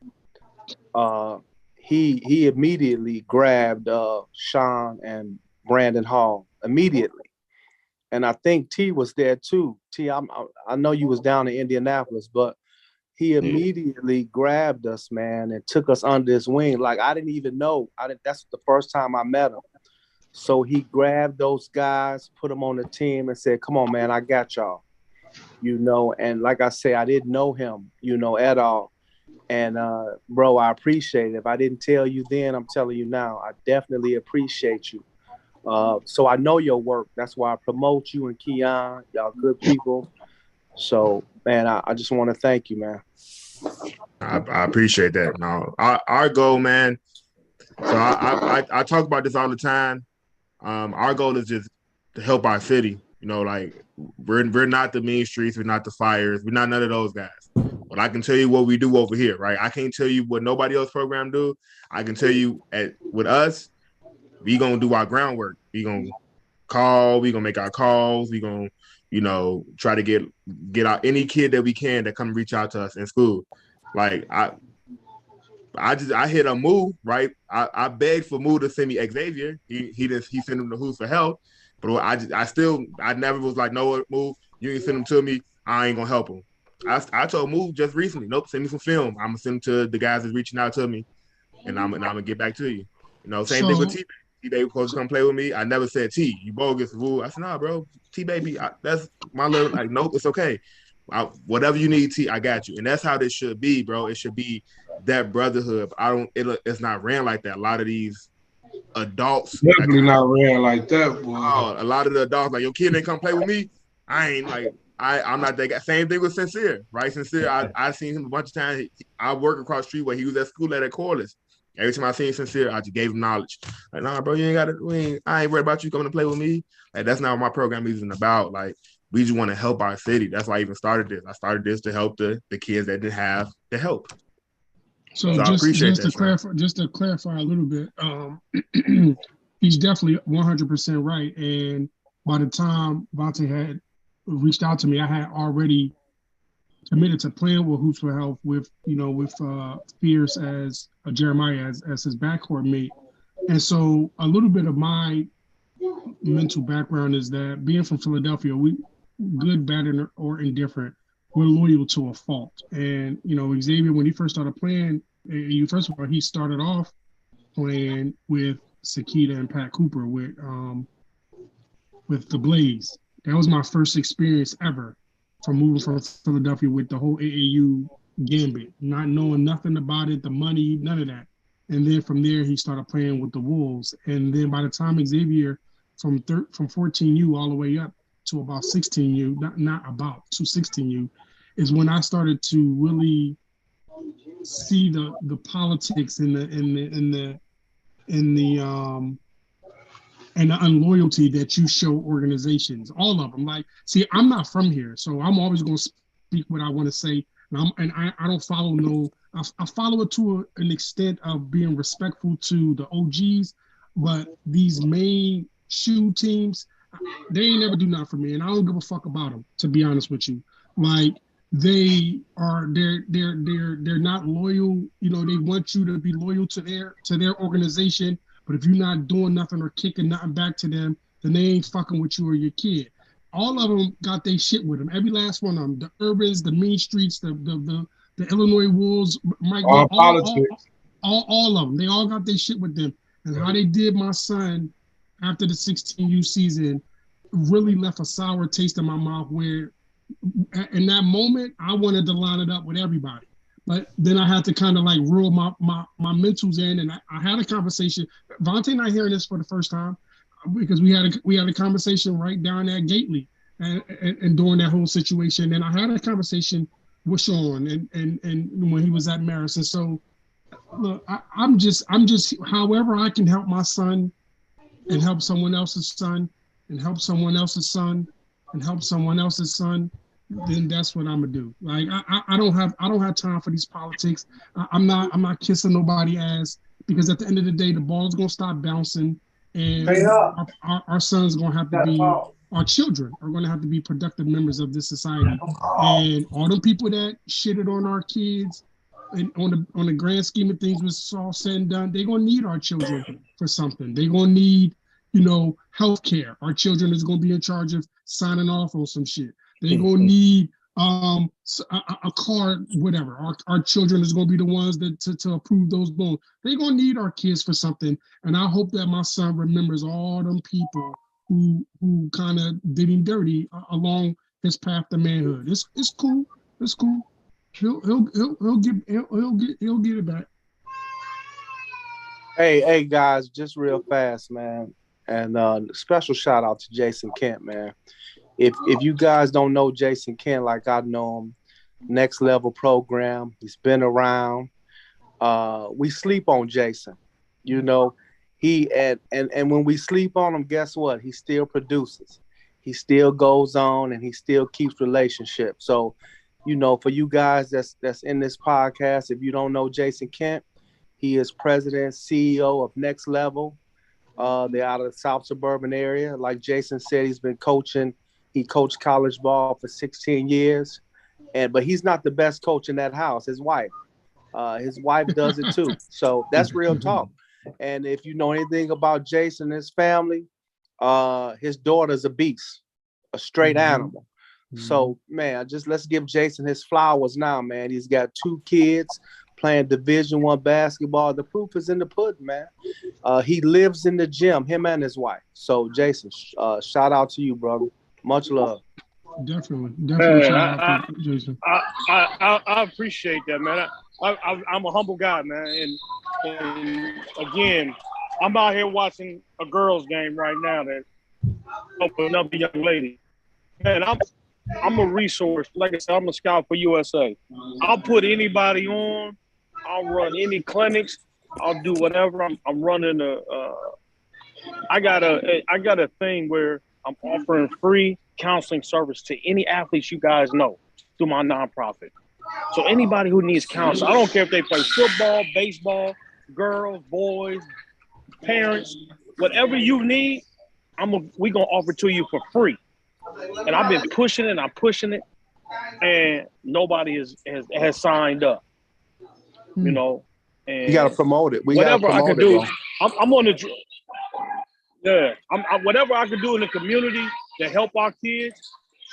he immediately grabbed Sean and Brandon Hall immediately. And I think T was there too. T, I know you was down in Indianapolis, but he immediately grabbed us, man, and took us under his wing. Like, I didn't even know. That's the first time I met him. So he grabbed those guys, put them on the team, and said, "Come on, man, I got y'all." And like I say, I didn't know him, at all. And bro, I appreciate it. If I didn't tell you then, I'm telling you now. I definitely appreciate you. So I know your work. That's why I promote you and Keon. Y'all good people. So, man, I just want to thank you, man. I appreciate that. No, our goal, man. So I talk about this all the time. Our goal is just to help our city. Like we're not the mean streets, we're not the fires, we're not none of those guys. But I can tell you what we do over here, right? I can't tell you what nobody else program do. I can tell you with us, we gonna do our groundwork. We gonna call. We gonna make our calls. We gonna, try to get out any kid that we can that come reach out to us in school. Like I hit a Moo, right? I begged for Moo to send me Xavier. He sent him to Who's for Help, but I never was like, no, Moo, you ain't send him to me. I ain't gonna help him. I told Moo just recently, nope, send me some film. I'm gonna send them to the guys that's reaching out to me, and I'm gonna get back to you. Same thing with T. T-Baby was supposed to come play with me. I never said T, you bogus, woo. I said, nah, bro, T-Baby, that's my little, like, nope, it's okay. Whatever you need, T, I got you. And that's how this should be, bro. It should be that brotherhood. It's not ran like that. A lot of these adults. Definitely not ran like that, boy. A lot of the adults, like, your kid ain't come play with me. I ain't, like, I'm not that guy. Same thing with Sincere, right? Sincere, I seen him a bunch of times. I work across the street where he was at school at Corliss. Every time I seen Sincere, I just gave him knowledge. Like, nah, bro, you ain't got to. I ain't worried about you coming to play with me. Like, that's not what my program is even about. Like, we just want to help our city. That's why I even started this. I started this to help the kids that didn't have the help. So just to clarify a little bit, he's definitely 100% right. And by the time Vontae had reached out to me, I had already committed to playing with Hoops for Health with Fierce as Jeremiah as his backcourt mate. And so a little bit of my mental background is that being from Philadelphia, we good, bad, or indifferent, we're loyal to a fault. And, Xavier, when he first started playing, first of all, he started off playing with Sakita and Pat Cooper with the Blaze. That was my first experience ever from moving from Philadelphia with the whole AAU gambit, not knowing nothing about it, the money, none of that. And then from there, he started playing with the Wolves. And then by the time Xavier, from 14U all the way up to about 16U, not about to 16U, is when I started to really see the politics and the unloyalty that you show organizations, all of them. Like, see, I'm not from here, so I'm always going to speak what I want to say. And I don't follow I follow it to an extent of being respectful to the OGs, but these main shoe teams, they ain't never do nothing for me, and I don't give a fuck about them, to be honest with you. Like, they're not loyal. You know, they want you to be loyal to their organization, but if you're not doing nothing or kicking nothing back to them, then they ain't fucking with you or your kid. All of them got their shit with them. Every last one of them. The Urbans, the Mean Streets, the Illinois Wolves, Mike, All politics. all of them. They all got their shit with them. And how they did my son after the 16U season really left a sour taste in my mouth where in that moment, I wanted to line it up with everybody. But then I had to kind of like rule my mentals in, and I had a conversation. Vontae not hearing this for the first time because we had a conversation right down at Gately and during that whole situation. And I had a conversation with Sean and when he was at Marist. So look, I'm just however I can help my son and help someone else's son and help someone else's son and help someone else's son, then that's what I'm gonna do. Like I don't have time for these politics. I'm not kissing nobody ass because at the end of the day, the ball's gonna stop bouncing, and our sons gonna have to be, our children are gonna have to be productive members of this society. And all the people that shitted on our kids, and on the grand scheme of things, when it's all said and done, they're gonna need our children for something. They're gonna need, healthcare. Our children is gonna be in charge of signing off on some shit. They're gonna need a card, whatever. Our children is gonna be the ones that to approve those loans. They're gonna need our kids for something. And I hope that my son remembers all them people who kind of did him dirty along his path to manhood. It's cool. It's cool. He'll get it back. Hey guys, just real fast, man. And special shout out to Jason Kent, man. If you guys don't know Jason Kent like I know him, Next Level program, he's been around. We sleep on Jason. He and when we sleep on him, guess what? He still produces. He still goes on and he still keeps relationships. So, for you guys that's in this podcast, if you don't know Jason Kent, he is president, CEO of Next Level. They're out of the South Suburban area. Like Jason said, he's been coaching. He coached college ball for 16 years. But he's not the best coach in that house. His wife does it too. So that's real talk. And if you know anything about Jason and his family, his daughter's a beast, a straight animal. So, man, let's give Jason his flowers now, man. He's got 2 kids playing Division I basketball. The proof is in the pudding, man. He lives in the gym, him and his wife. So, Jason, shout out to you, brother. Much love. Definitely Man, shout out to Jason. I appreciate that, man. I'm a humble guy, man. And again, I'm out here watching a girls' game right now that opened up a young lady. Man, I'm a resource. Like I said, I'm a scout for USA. I'll put anybody on. I'll run any clinics. I'll do whatever. I'm running I got a thing where I'm offering free counseling service to any athletes you guys know through my nonprofit. So anybody who needs counseling, I don't care if they play football, baseball, girls, boys, parents, whatever you need, we gonna offer to you for free. And I've been pushing it, and nobody has signed up. And you gotta promote it. Whatever I can do, I'm on the. Yeah, whatever I can do in the community to help our kids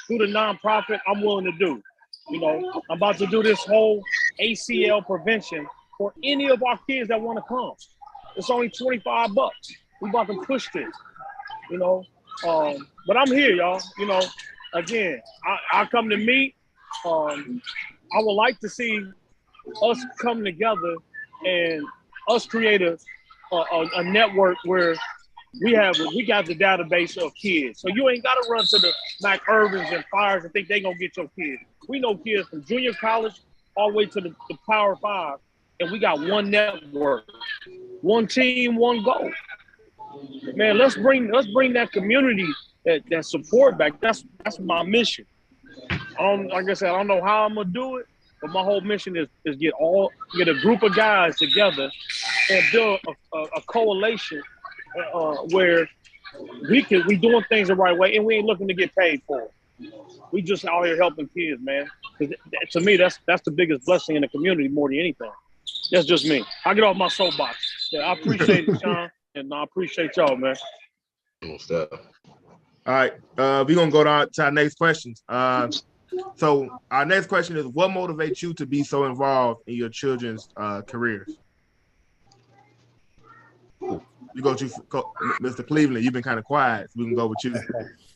through the nonprofit, I'm willing to do. I'm about to do this whole ACL prevention for any of our kids that want to come. It's only $25. We about to push this, But I'm here, y'all. Again, I come to meet. I would like to see us come together and us create a network where we got the database of kids. So you ain't got to run to the Mac Urbans and Fires and think they going to get your kids. We know kids from junior college all the way to the Power 5, and we got one network, one team, one goal. Man, let's bring that community that support back. That's my mission. Like I said, I don't know how I'm gonna do it, but my whole mission is get a group of guys together and build a coalition where we doing things the right way and we ain't looking to get paid for it. We just out here helping kids, man. 'Cause to me, that's the biggest blessing in the community more than anything. That's just me. I get off my soapbox. Yeah, I appreciate it, Sean, and I appreciate y'all, man. All right, we're gonna go to our next questions. So our next question is, what motivates you to be so involved in your children's careers? You go to Mr. Cleveland. You've been kind of quiet, so we can go with you.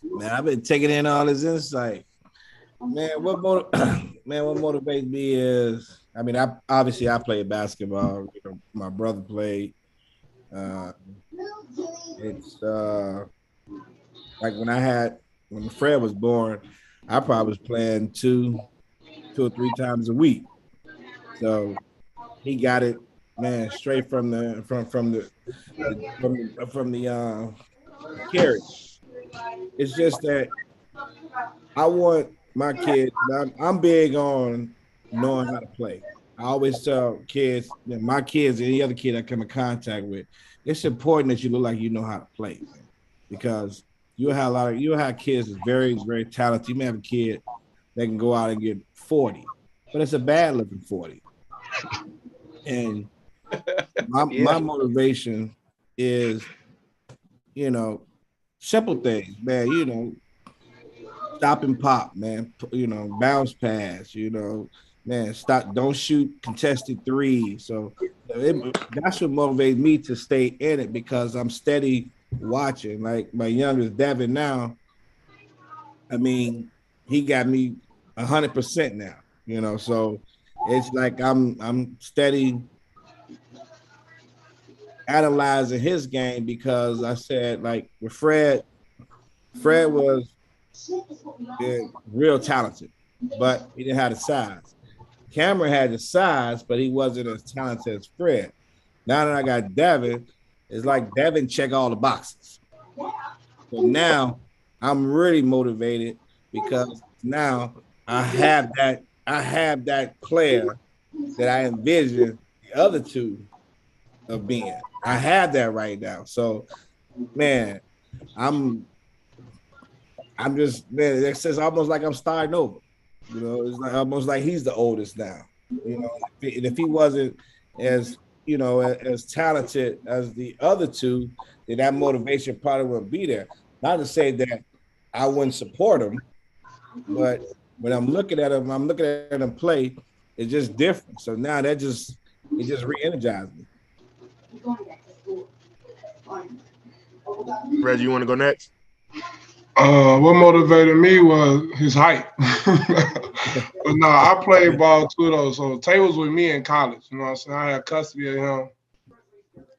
Man, I've been taking in all this insight. Man, what motivates me is, I mean, I played basketball. You know, my brother played. It's like when Fred was born, I probably was playing two or three times a week. So he got it, man, straight from the carry. It's just that I want my kids. I'm big on knowing how to play. I always tell kids, my kids, any other kid I come in contact with, it's important that you look like you know how to play, man, because you'll have kids that's very, very talented. You may have a kid that can go out and get 40, but it's a bad looking 40. And my motivation is, simple things, man, stop and pop, man, bounce pass, man, stop, don't shoot contested threes. So that's what motivates me to stay in it, because I'm steady watching. Like my youngest Devin now, I mean, he got me 100% now, so it's like I'm steady analyzing his game, because I said, like, with Fred was real talented, but he didn't have the size. Cameron had the size, but he wasn't as talented as Fred. Now that I got Devin, it's like Devin check all the boxes. So now I'm really motivated, because now I have that player that I envision the other two of being. I have that right now. So, man, I'm just, man, it's almost like I'm starting over. It's like almost like he's the oldest now. And if he wasn't as as talented as the other two, then that motivation probably wouldn't be there. Not to say that I wouldn't support him, but when I'm looking at him play, it's just different. So now it just re-energized me. Reggie, you want to go next? What motivated me was his height. But no, I played ball too, though. So Tay was with me in college. You know what I'm saying? I had custody of him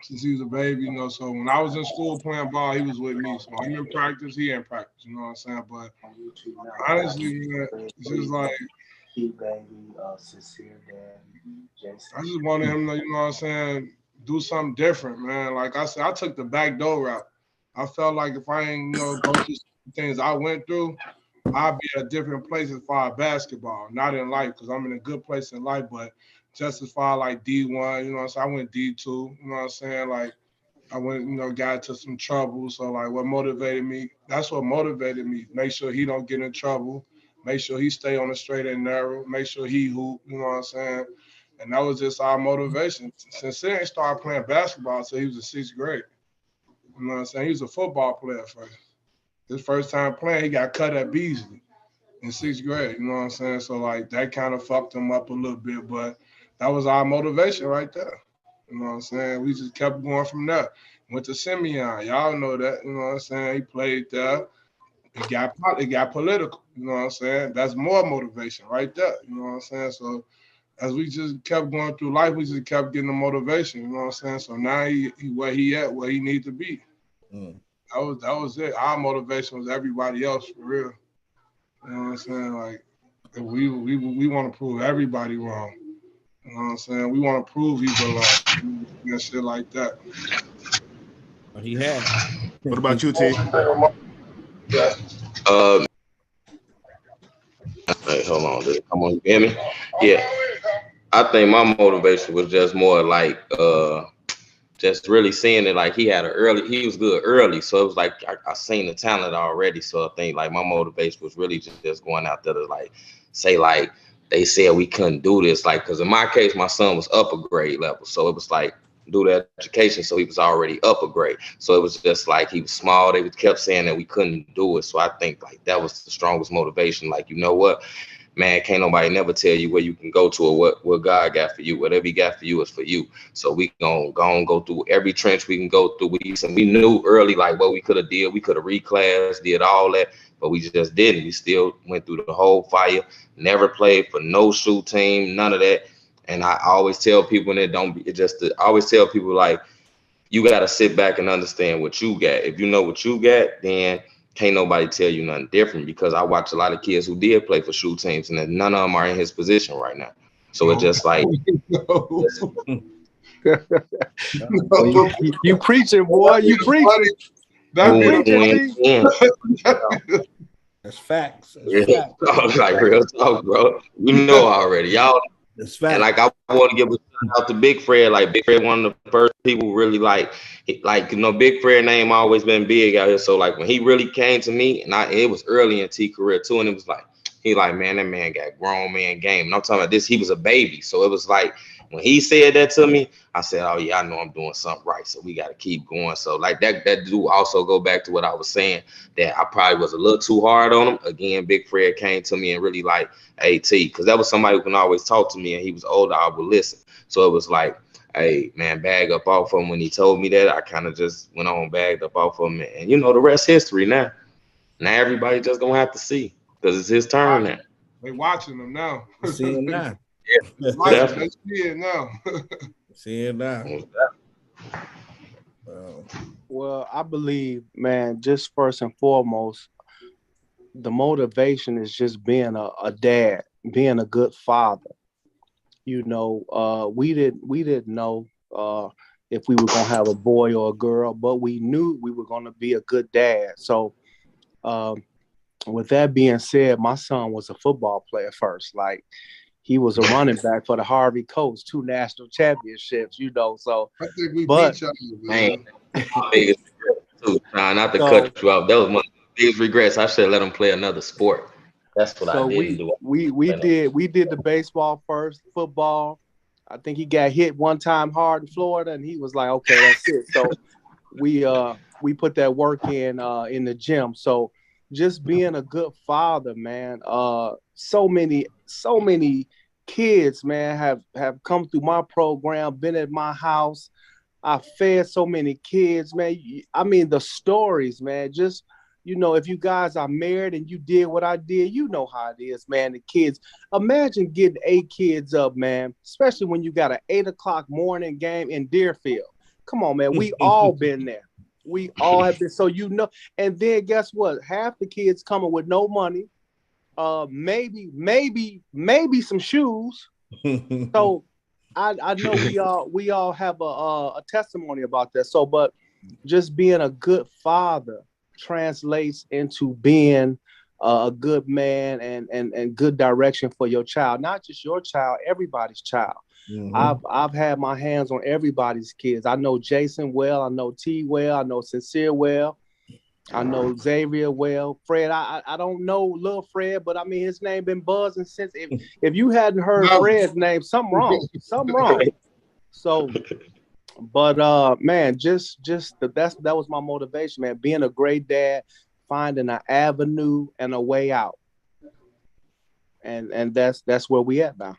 since he was a baby. So when I was in school playing ball, he was with me. So I'm in practice, he in practice. You know what I'm saying? But honestly, man, it's just like I just wanted him to, you know what I'm saying, do something different, man. Like I said, I took the back door route. I felt like if I ain't, go through things I went through, I'd be at a different place as far as basketball, not in life, because I'm in a good place in life, but just as far as like D1, you know what I'm saying? I went D2, you know what I'm saying? Like I went, got into some trouble. So like what motivated me, that's what motivated me. Make sure he don't get in trouble. Make sure he stay on the straight and narrow. Make sure he hoop, you know what I'm saying? And that was just our motivation. Since he ain't started playing basketball until he was in 6th grade. You know what I'm saying? He was a football player first. His first time playing, he got cut at Beasley in 6th grade. You know what I'm saying? So, like, that kind of fucked him up a little bit. But that was our motivation right there. You know what I'm saying? We just kept going from there. Went to Simeon. Y'all know that. You know what I'm saying? He played there. It got political. You know what I'm saying? That's more motivation right there. You know what I'm saying? So, as we just kept going through life, we just kept getting the motivation. You know what I'm saying? So now he where he at, where he need to be. That was it. Our motivation was everybody else, for real. You know what I'm saying? Like we want to prove everybody wrong. You know what I'm saying? We want to prove he belongs and shit like that. He had. What about you, T? Hey, hold on. Come on, you hear me? Yeah. I think my motivation was just more like just really seeing it, like he was good early. So it was like I seen the talent already. So I think like my motivation was really just going out there to like say like they said we couldn't do this. Like, because in my case, my son was upper grade level. So it was like do the education. So he was already upper grade. So it was just like he was small. They kept saying that we couldn't do it. So I think like that was the strongest motivation. Like, you know what? Man, can't nobody never tell you where you can go to or what God got for you. Whatever he got for you is for you. So we gonna go through every trench we can go through. We knew early like what we could have did. We could have reclassed, did all that, but we just didn't. We still went through the whole fire. Never played for no shoe team, none of that. And I always tell people that I always tell people like you gotta sit back and understand what you got. If you know what you got, then can't nobody tell you nothing different, because I watch a lot of kids who did play for shoe teams and none of them are in his position right now. So it's just like you preaching, boy. You preaching. That's facts. Like real talk, bro. You know already. Y'all. That's facts. And like I want to give a shout out to Big Fred. Like Big Fred, one of the first people really like Big Fred name always been big out here. So like when he really came to me, and it was early in T career too, and it was like he like, man, that man got grown man game. And I'm talking about this, he was a baby. So it was like when he said that to me, I said, oh yeah, I know I'm doing something right. So we got to keep going. So like that do also go back to what I was saying, that I probably was a little too hard on him. Again, Big Fred came to me and really like AT, because that was somebody who can always talk to me, and he was older, I would listen. So it was like, hey man, bag up off of him. When he told me that, I kind of just went on, bagged up off of him, and you know the rest history. Now everybody just gonna have to see, because it's his turn now. They watching him now. See him now. Yeah, they see it now. See it now. Well, I believe, man, just first and foremost, the motivation is just being a dad, being a good father. You know, we didn't know if we were gonna have a boy or a girl, but we knew we were gonna be a good dad. So, with that being said, my son was a football player first. Like, he was a running back for the Harvey Coast, 2 national championships. You know, so I think we but beat y'all, man, my biggest regret too, not to cut you off. That was one of the biggest regrets. I should have let him play another sport. That's what I didn't do. We did the baseball first, football. I think he got hit one time hard in Florida, and he was like, okay, that's it. So we put that work in the gym. So just being a good father, man. So many kids, man, have come through my program, been at my house. I fed so many kids, man. I mean, the stories, man, just, you know, if you guys are married and you did what I did, you know how it is, man. The kids, imagine getting 8 kids up, man, especially when you got an 8:00 morning game in Deerfield. Come on, man. We all been there. We all have been. So, you know, and then guess what? Half the kids coming with no money, maybe some shoes. So I know we all have a testimony about that. So, but just being a good father translates into being a good man and good direction for your child, not just your child, everybody's child. Mm-hmm. I've had my hands on everybody's kids. I know Jason well, I know T well, I know Sincere well, I know Xavier well. Fred, I don't know little Fred, but I mean his name been buzzing since. If you hadn't heard Fred's name, something wrong. So, but man, that was my motivation, man. Being a great dad, finding an avenue and a way out, and that's where we at now.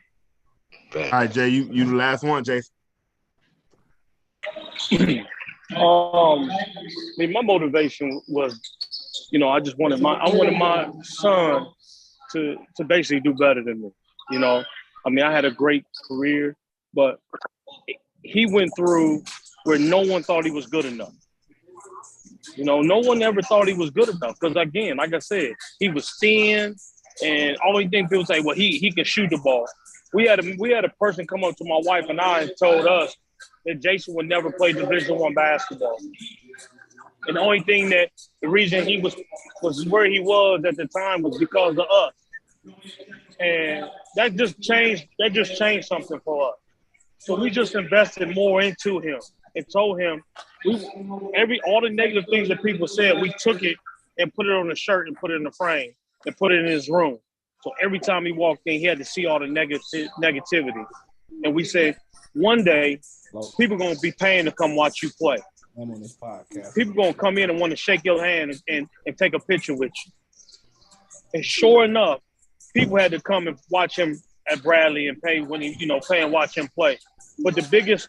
All right, Jay, you the last one, Jason. I mean, my motivation was, you know, I wanted my son to basically do better than me. You know, I mean, I had a great career, but he went through where no one thought he was good enough. You know, no one ever thought he was good enough because, again, like I said, he was thin, and only thing people say, well, he can shoot the ball. We had a person come up to my wife and I and told us that Jason would never play Division I basketball. And the reason he was where he was at the time was because of us. And that just changed something for us. So we just invested more into him. and told him all the negative things that people said, we took it and put it on a shirt and put it in the frame and put it in his room. So every time he walked in, he had to see all the negativity. And we said, one day, people going to be paying to come watch you play. I'm on this podcast. People going to come in and want to shake your hand and take a picture with you. And sure enough, people had to come and watch him at Bradley and pay and watch him play. But the biggest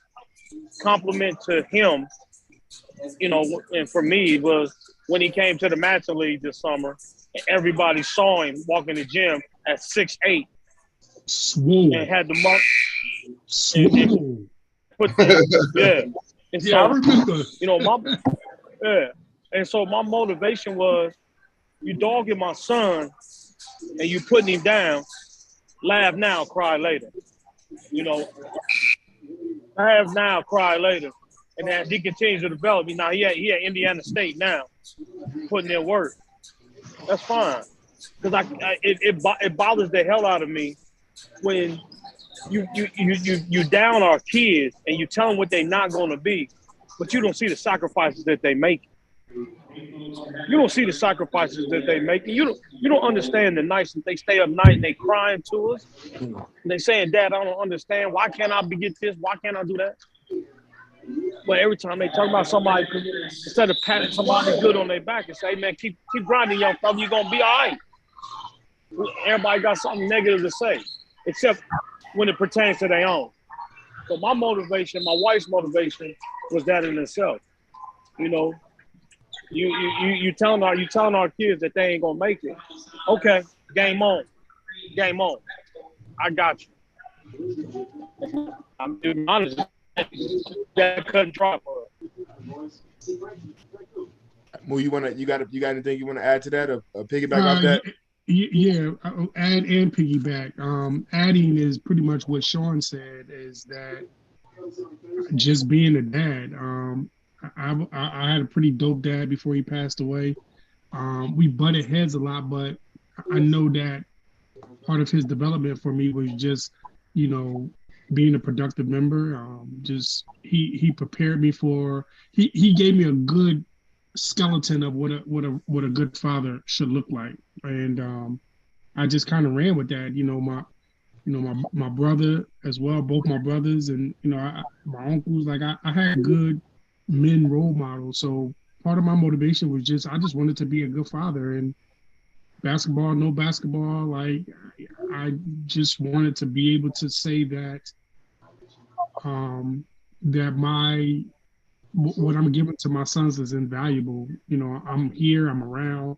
compliment to him, and for me, was when he came to the Master League this summer, and everybody saw him walk in the gym at 6'8", Swole. and had the mark. Swole. Yeah. And so, I remember. And so my motivation was, you dogging my son, and you putting him down. Laugh now, cry later. Laugh now, cry later. And as he continues to develop, now he at Indiana State now, putting in work. That's fine, because it bothers the hell out of me when you down our kids and you tell them what they're not going to be, but you don't see the sacrifices that they make. You don't see the sacrifices that they make. You don't understand the nights that they stay up night and they crying to us. And they saying, Dad, I don't understand. Why can't I get this? Why can't I do that? But every time they talk about somebody, instead of patting somebody good on their back and say, hey, man, keep grinding, young fella, you're going to be all right. Everybody got something negative to say, except when it pertains to their own. So my motivation, my wife's motivation was that in itself. You telling our kids that they ain't gonna make it. Okay, game on. I got you. I'm being honest. That cut and drop. Well, you got anything you want to add to that or piggyback off that? Yeah, I'll add and piggyback. Adding is pretty much what Sean said, is that just being a dad. I had a pretty dope dad before he passed away. We butted heads a lot, but I know that part of his development for me was just, being a productive member. He prepared me he gave me a good skeleton of what a good father should look like, and I just kind of ran with that. My brother as well, both my brothers, and my uncles. Like I had good men role models. So part of my motivation was I just wanted to be a good father. And basketball, no basketball, like I just wanted to be able to say that that what I'm giving to my sons is invaluable. I'm here, I'm around,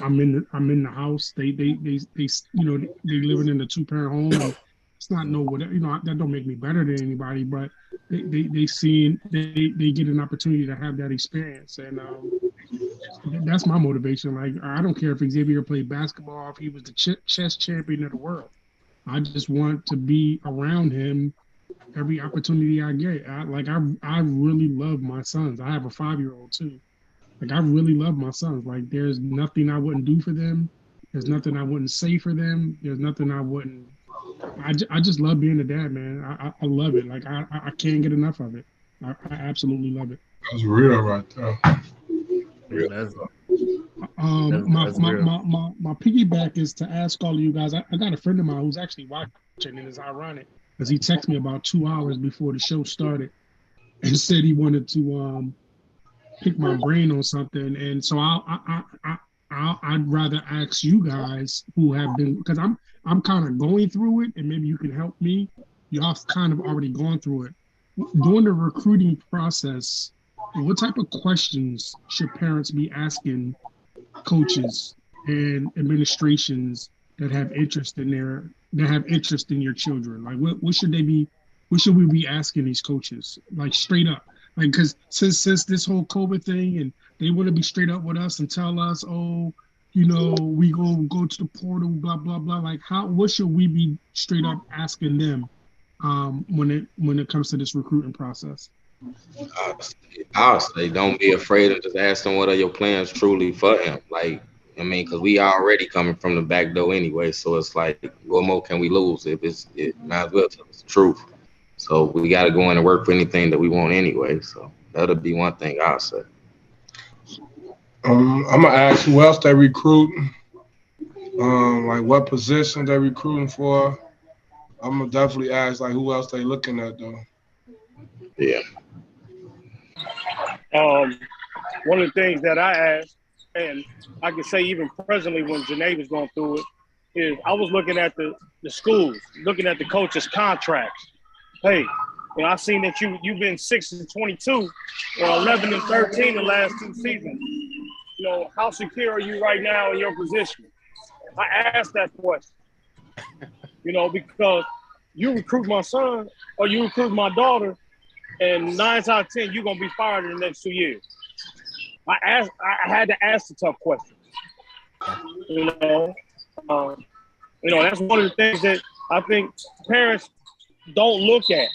I'm in the house. They living in a 2-parent home. And it's not that don't make me better than anybody, but they get an opportunity to have that experience, and that's my motivation. Like I don't care if Xavier played basketball, if he was the chess champion of the world. I just want to be around him every opportunity I get. I really love my sons. I have a 5-year-old too. Like I really love my sons. Like there's nothing I wouldn't do for them. There's nothing I wouldn't say for them. There's nothing I wouldn't. I just love being a dad, man. I love it. Like I can't get enough of it. I absolutely love it. That's real right there. My piggyback is to ask all of you guys. I got a friend of mine who's actually watching, and it's ironic because he texted me about 2 hours before the show started and said he wanted to pick my brain on something. And so I'd rather ask you guys who have been, because I'm kind of going through it, and maybe you can help me. Y'all kind of already gone through it. During the recruiting process, what type of questions should parents be asking coaches and administrations that have interest in your children? Like what should we be asking these coaches? Like straight up. Like, because since this whole COVID thing, and they want to be straight up with us and tell us, we gonna go to the portal, blah blah blah. Like, what should we be straight up asking them when it comes to this recruiting process? I'll say don't be afraid of just asking what are your plans truly for him. Like, because we already coming from the back door anyway, so it's like, what more can we lose? It might as well tell us the truth. So we got to go in and work for anything that we want anyway. So that'll be one thing I'll say. I'm gonna ask who else they recruiting. Like what position they recruiting for. I'm gonna definitely ask like who else they looking at though. Yeah. One of the things that I asked, and I can say even presently when Janae was going through it, is I was looking at the schools, looking at the coaches' contracts. Hey, I seen that you've been 6-22 or 11-13 the last 2 seasons. How secure are you right now in your position? I asked that question. Because you recruit my son or you recruit my daughter, and 9 out of 10 you're gonna be fired in the next 2 years. I had to ask the tough questions. That's one of the things that I think parents don't look at.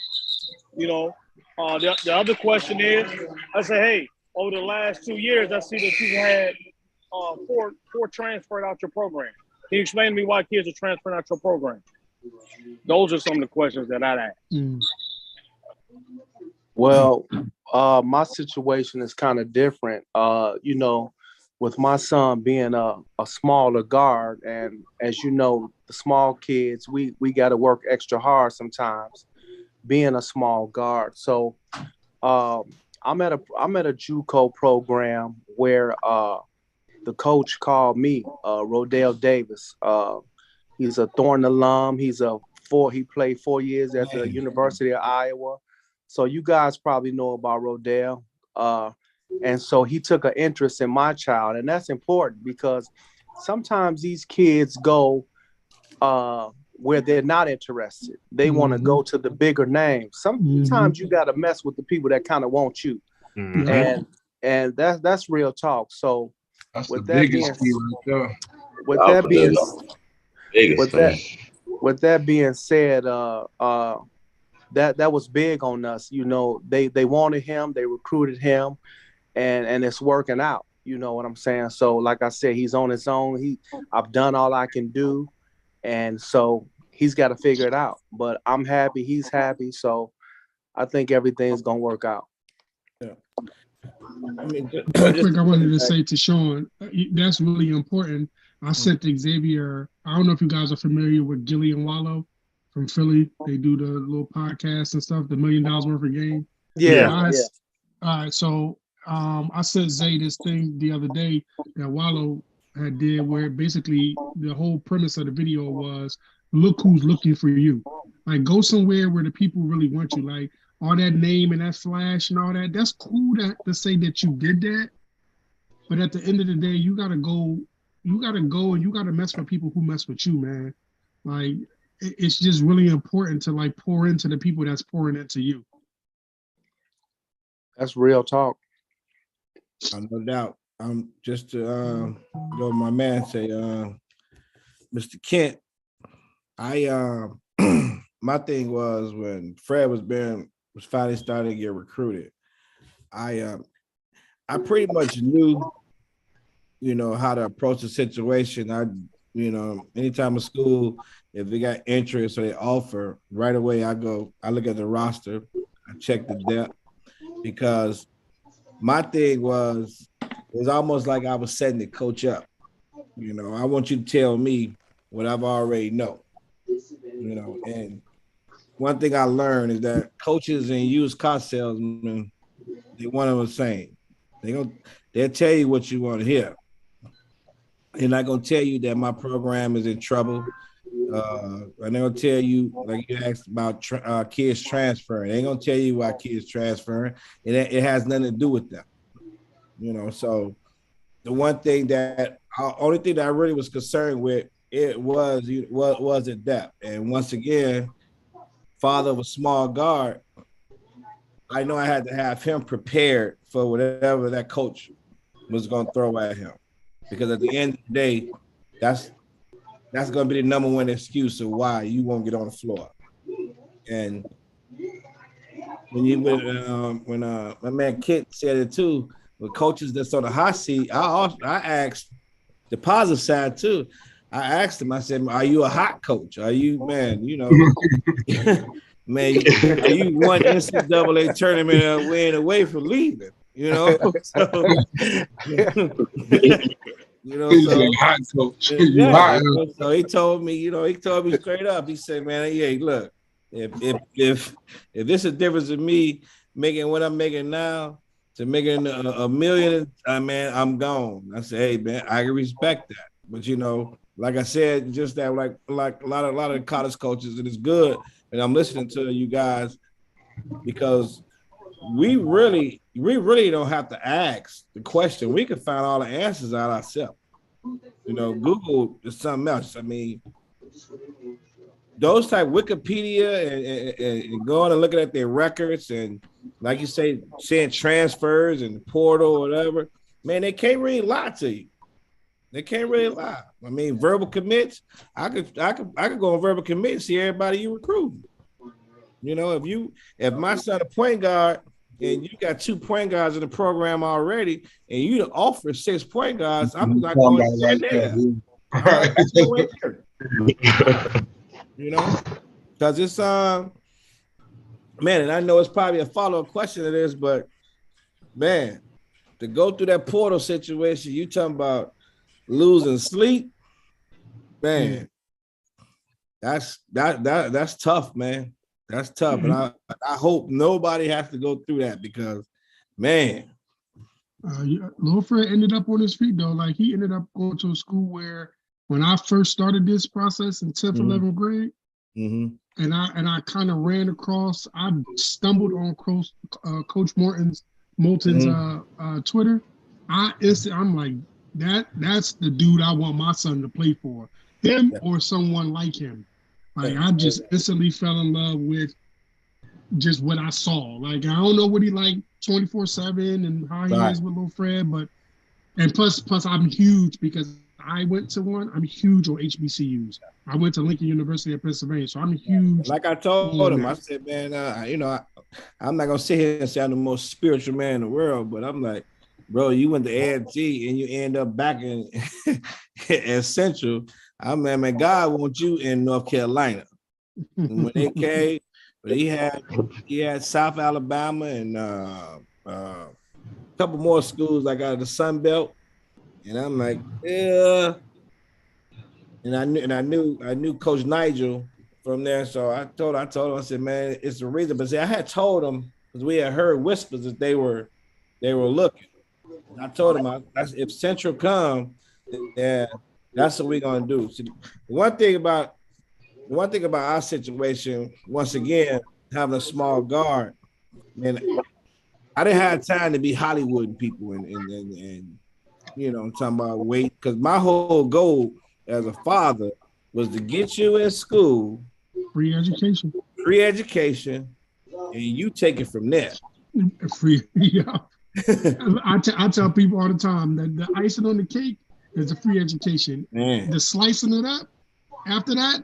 The other question is, I say, hey, over the last 2 years, I see that you've had four transferred out your program. Can you explain to me why kids are transferring out your program? Those are some of the questions that I'd ask. Well, my situation is kind of different. With my son being a smaller guard, and as you know, the small kids, we got to work extra hard sometimes, being a small guard. So I'm at a JUCO program where the coach called me, Rodale Davis. He's a Thornton alum. He played 4 years at the University of Iowa. So you guys probably know about Rodale. And so he took an interest in my child. And that's important because sometimes these kids go where they're not interested. They want to go to the bigger names. Sometimes you got to mess with the people that kind of want you. And that's real talk. So that's with the biggest key right there. With that being said, that was big on us. They wanted him, they recruited him, and it's working out. You know what I'm saying? So like I said, he's on his own. I've done all I can do, and so he's got to figure it out. But I'm happy, he's happy, so I think everything's gonna work out. Yeah. Real quick, I wanted to say to Sean, that's really important. I sent Xavier. I don't know if you guys are familiar with Gillian Wallow from Philly. They do the little podcast and stuff, the $1 Million Worth of Game. Yeah. All right. So I sent Zay this thing the other day that Wallow had did, where basically the whole premise of the video was, look who's looking for you. Like, go somewhere where the people really want you. Like, all that name and that flash and all that, that's cool to say that you did that. But at the end of the day, you gotta go and you gotta mess with people who mess with you, man. Like, it's just really important to like pour into the people that's pouring into you. That's real talk. No doubt. Just to go my man say, Mr. Kent, my thing was when Fred was finally starting to get recruited, I pretty much knew, how to approach the situation. Anytime a school, if they got interest or they offer, right away I look at the roster, I check the depth, because my thing was, it was almost like I was setting the coach up. I want you to tell me what I've already know. And one thing I learned is that coaches and used car salesmen, they one and the same. They'll tell you what you want to hear. They're not gonna tell you that my program is in trouble. And they're gonna tell you, like you asked about kids transferring. They ain't gonna tell you why kids transferring. It has nothing to do with them. So the only thing that I really was concerned with was the depth. And once again, father of a small guard, I know I had to have him prepared for whatever that coach was gonna throw at him. Because at the end of the day, that's going to be the number one excuse of why you won't get on the floor. And when my man Kent said it too, with coaches that's on the hot seat, I asked the positive side too. I asked him, I said, are you a hot coach? Are you, man, man, you one NCAA tournament win away from leaving, you know. So, you know, He's so a hot coach. You yeah, hot. so he told me, he told me straight up. He said, man, yeah, look, if this is the difference of me making what I'm making now to making a million, man, I'm gone. I said, hey, man, I can respect that, but like I said, just that, like a lot of the college coaches, it is good, and I'm listening to you guys because we really don't have to ask the question. We can find all the answers out ourselves. Google is something else. I mean, those type Wikipedia and going and looking at their records and, like you say, seeing transfers and the portal or whatever, man, they can't really lie to you. They can't really lie. I mean, verbal commits. I could go on verbal commit and see everybody you recruiting. If my son a point guard and you got 2 point guards in the program already, and you offer 6 point guards, I'm not going to stand there. Because it's man, and I know it's probably a follow-up question to this, but man, to go through that portal situation, you talking about losing sleep, man. That's tough, man. That's tough, and I hope nobody has to go through that because, man. Lil Fred ended up on his feet though. Like he ended up going to a school where, when I first started this process in 10th, 11th grade, and I kind of ran across. I stumbled on Coach Moulton's Twitter. I'm like, that's the dude I want my son to play for. Him or someone like him. Like I just instantly fell in love with just what I saw. Like I don't know what he like 24/7 and how he is with Lil Fred, and plus I'm huge because I went to one. I'm huge on HBCUs. I went to Lincoln University of Pennsylvania, so I'm huge. Like I told him, I said, man, I'm not gonna sit here and say I'm the most spiritual man in the world, but I'm like, bro, you went to AFG and you end up back in at Central. Man, God wants you in North Carolina. And when they came, but he had South Alabama and a couple more schools like out of the Sun Belt, and I'm like, yeah. And I knew Coach Nigel from there, so I told him, I said, man, it's the reason. But see, I had told him because we had heard whispers that they were looking. And I told him, if Central come, yeah, that's what we're gonna do. See, one thing about our situation, once again, having a small guard, man, I didn't have time to be Hollywood people and I'm talking about weight, because my whole goal as a father was to get you in school, free education, and you take it from there. Free, yeah. I tell people all the time that the icing on the cake is the free education. Man. The slicing it up after that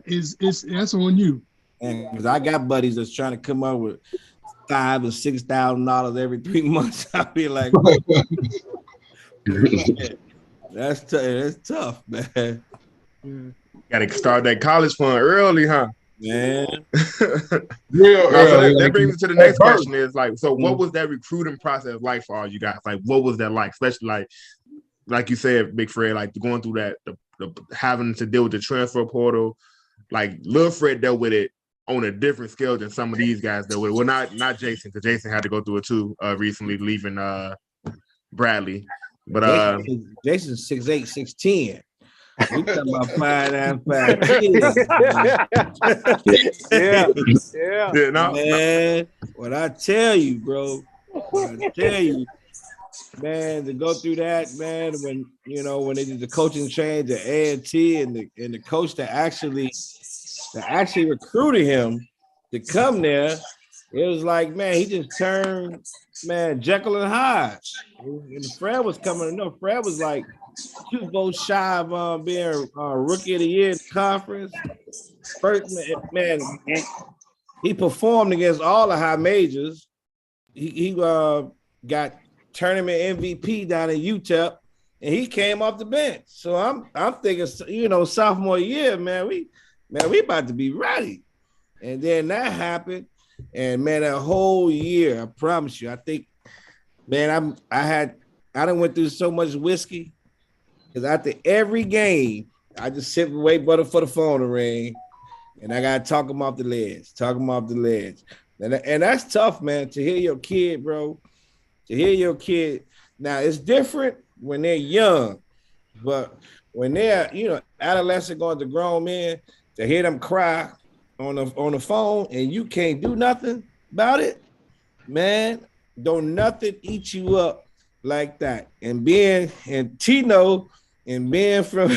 that's on you. Because I got buddies that's trying to come up with $5,000 and $6,000 every 3 months. I'll be like, that's tough, man. Got to start that college fund early, huh? Man. That brings me to the next question is like, so what was that recruiting process like for all you guys? Like, what was that like? Especially like you said, Big Fred, like going through that, the having to deal with the transfer portal. Like Lil Fred dealt with it on a different scale than some of these guys dealt with it. Well, not Jason, because Jason had to go through it too, recently leaving Bradley. But Jason's 6'8", 6'10". We talking about 5'9", 5'10". Yeah. Man, what I tell you, bro. Man, to go through that, man, when they did the coaching change at A&T and the coach that actually recruited him to come there, it was like, man, he just turned, man, Jekyll and Hyde. And Fred was coming. No, Fred was like 2 votes shy of being rookie of the year in the conference. First, man, he performed against all the high majors. He got tournament MVP down in UTEP, and he came off the bench. So I'm thinking, sophomore year, man, we about to be ready. And then that happened, And man, that whole year, I promise you, I think, man, I done went through so much whiskey because after every game, I just sit and wait for the phone to ring, and I gotta talk them off the ledge. And that's tough, man, to hear your kid, bro. To hear your kid. Now it's different when they're young, but when they're, adolescent going to grown men, to hear them cry on the phone and you can't do nothing about it, man, don't nothing eat you up like that. And Tino and being from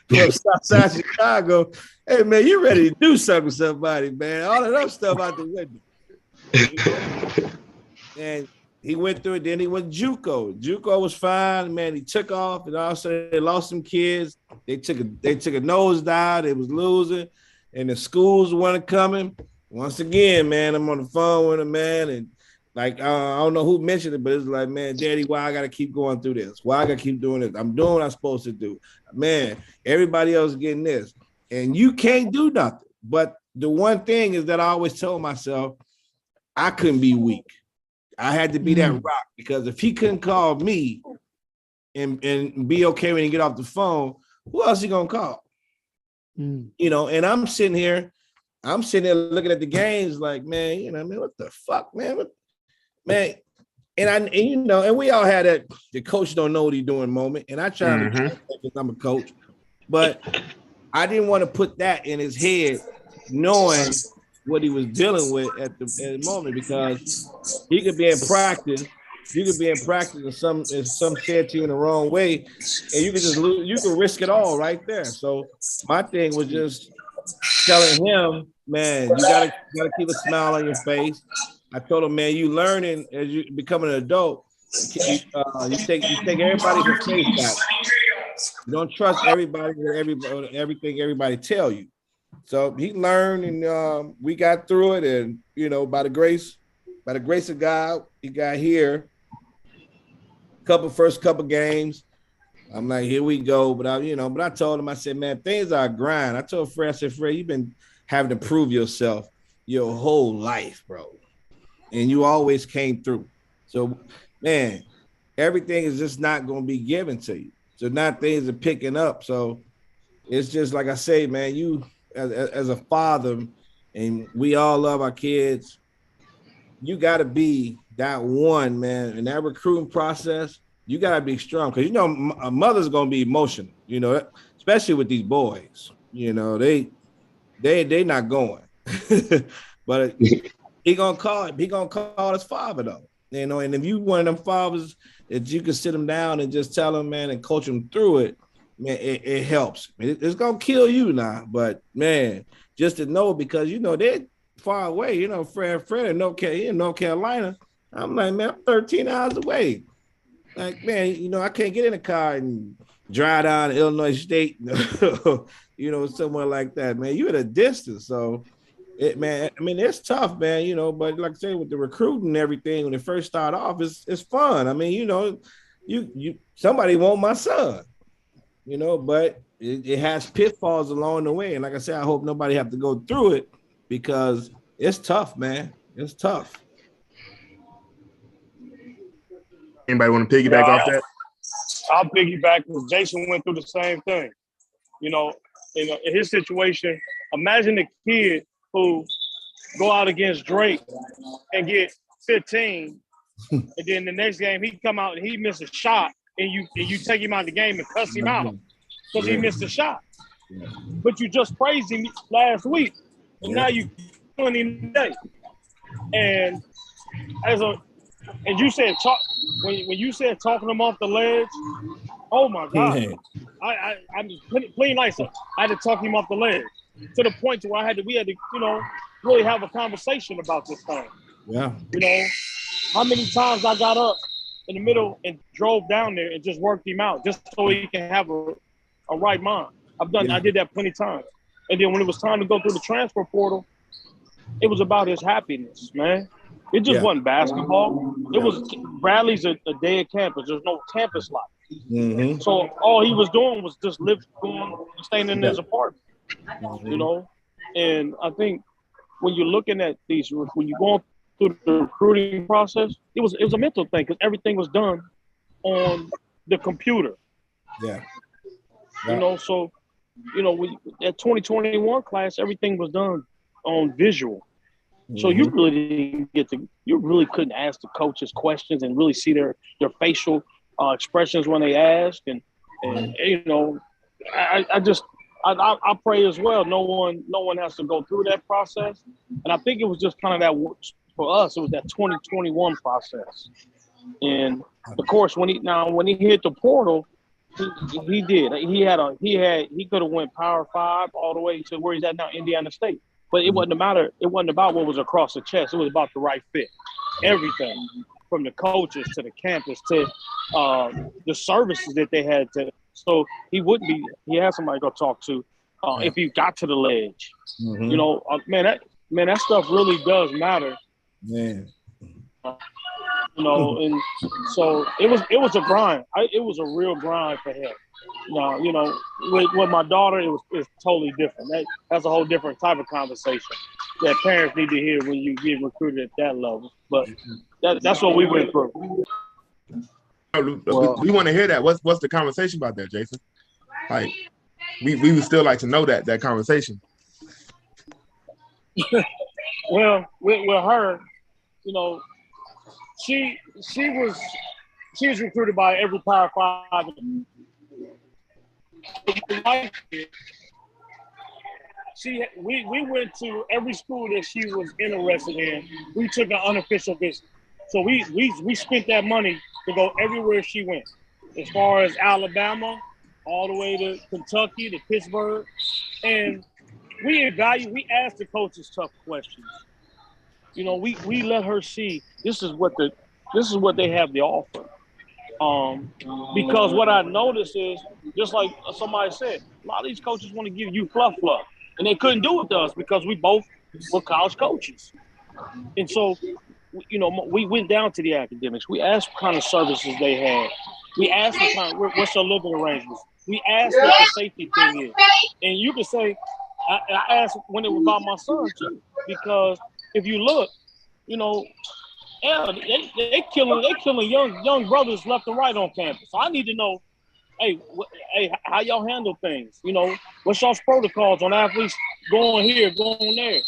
Southside Chicago, hey man, you ready to do something with somebody, man. All of that stuff out the window. And he went through it. Then he went JUCO. JUCO was fine, man. He took off, and all of a sudden they lost some kids. They took a nosedive. They was losing, and the schools weren't coming. Once again, man, I'm on the phone with him, man, and like I don't know who mentioned it, but it's like, man, Daddy, why I gotta keep going through this? Why I gotta keep doing this? I'm doing what I'm supposed to do, man. Everybody else is getting this, and you can't do nothing. But the one thing is that I always tell myself, I couldn't be weak. I had to be that rock, because if he couldn't call me and be okay when he get off the phone, who else he gonna call? And I'm sitting here looking at the games like, man, what the fuck, man? Man, and we all had that the coach don't know what he's doing moment. And I try to because I'm a coach, but I didn't want to put that in his head, knowing what he was dealing with at the moment, because he could be in practice. You could be in practice and some said to you in the wrong way, and you could just lose. You could risk it all right there. So my thing was just telling him, man, you gotta keep a smile on your face. I told him, man, you learning as you become an adult. You take everybody for face value. You don't trust everybody with everything everybody tell you. So he learned, and we got through it, and by the grace of God, he got here. First couple games, I'm like, here we go. But I told him, I said, man, things are a grind. I told Fred, I said, Fred, you've been having to prove yourself your whole life, bro, and you always came through. So, man, everything is just not going to be given to you. So now things are picking up. So it's just like I say, man, you. As a father, and we all love our kids, you got to be that one, man. In that recruiting process, you got to be strong, because a mother's gonna be emotional, especially with these boys. They not going, but he gonna call his father though. And if you one of them fathers that you can sit him down and just tell him, man, and coach him through it, man, it helps. It's gonna kill you now, but man, just to know, because they're far away. Fred in North Carolina. I'm like, man, I'm 13 hours away. Like, man, I can't get in a car and drive down to Illinois State, somewhere like that, man. You at a distance, so it's tough, man. But like I say, with the recruiting and everything, when it first started off, it's fun. I mean, you somebody want my son. But it has pitfalls along the way. And like I said, I hope nobody have to go through it, because it's tough, man. It's tough. Anybody want to piggyback off that? I'll piggyback, because Jason went through the same thing. In his situation, imagine a kid who go out against Drake and get 15, and then the next game he come out and he miss a shot, and you take him out of the game and cuss him out because he missed a shot. But you just praised him last week, and now you killing him today. And you said when you said talking him off the ledge, oh my God, I'm just clean lights up. I had to talk him off the ledge to the point to where we had to really have a conversation about this thing. Yeah. How many times I got up in the middle and drove down there and just worked him out just so he can have a right mind. I did that plenty of times. And then when it was time to go through the transfer portal, it was about his happiness, man. It just wasn't basketball. It was Bradley's a dead campus. There's no campus life. Mm-hmm. So all he was doing was just staying in his apartment, And I think when you're looking at these, when you're going through the recruiting process, it was a mental thing because everything was done on the computer. Yeah. You know, so at 2021 class, everything was done on visual. So you really didn't you really couldn't ask the coaches questions and really see their facial expressions when they asked. And you know, I pray as well. No one has to go through that process. And I think it was just kind of that for us. It was that 2021 process. And of course, when he hit the portal, he did. He could have went Power 5 all the way to where he's at now, Indiana State. But it wasn't about what was across the chest. It was about the right fit. Everything from the coaches to the campus to the services that they had to. So he had somebody to go talk to if he got to the ledge. You know, that stuff really does matter. Man. You know, and so it was a grind. It was a real grind for him. Now, you know, with my daughter, it's totally different. That's a whole different type of conversation that parents need to hear when you get recruited at that level. But that's what we went through. We want to hear that. What's the conversation about that, Jason? Like, we would still like to know that conversation. Well, with her, you know, she was recruited by every Power 5. We went to every school that she was interested in. We took an unofficial visit. So we spent that money to go everywhere she went, as far as Alabama, all the way to Kentucky, to Pittsburgh, and we asked the coaches tough questions. You know, we let her see this is what they have to offer. Because what I noticed is, just like somebody said, a lot of these coaches want to give you fluff, and they couldn't do it to us because we both were college coaches. And so, you know, we went down to the academics. We asked what kind of services they had. We asked what's their living arrangements. We asked what the safety thing is. And you could say, I asked when it was about my son too, because if you look, you know, yeah, they killing young brothers left and right on campus. So I need to know, hey, how y'all handle things? You know, what's y'all's protocols on athletes going here, going there?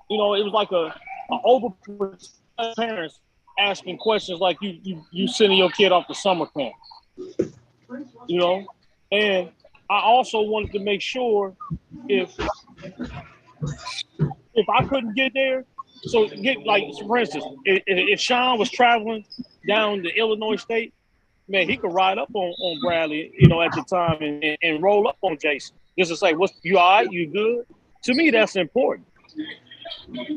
You know, it was like a over parents asking questions like you sending your kid off to summer camp. You know, and I also wanted to make sure if I couldn't get there. So for instance, if Sean was traveling down to Illinois State, man, he could ride up on Bradley, you know, at the time and roll up on Jason. Just to say, you all right? You good? To me, that's important.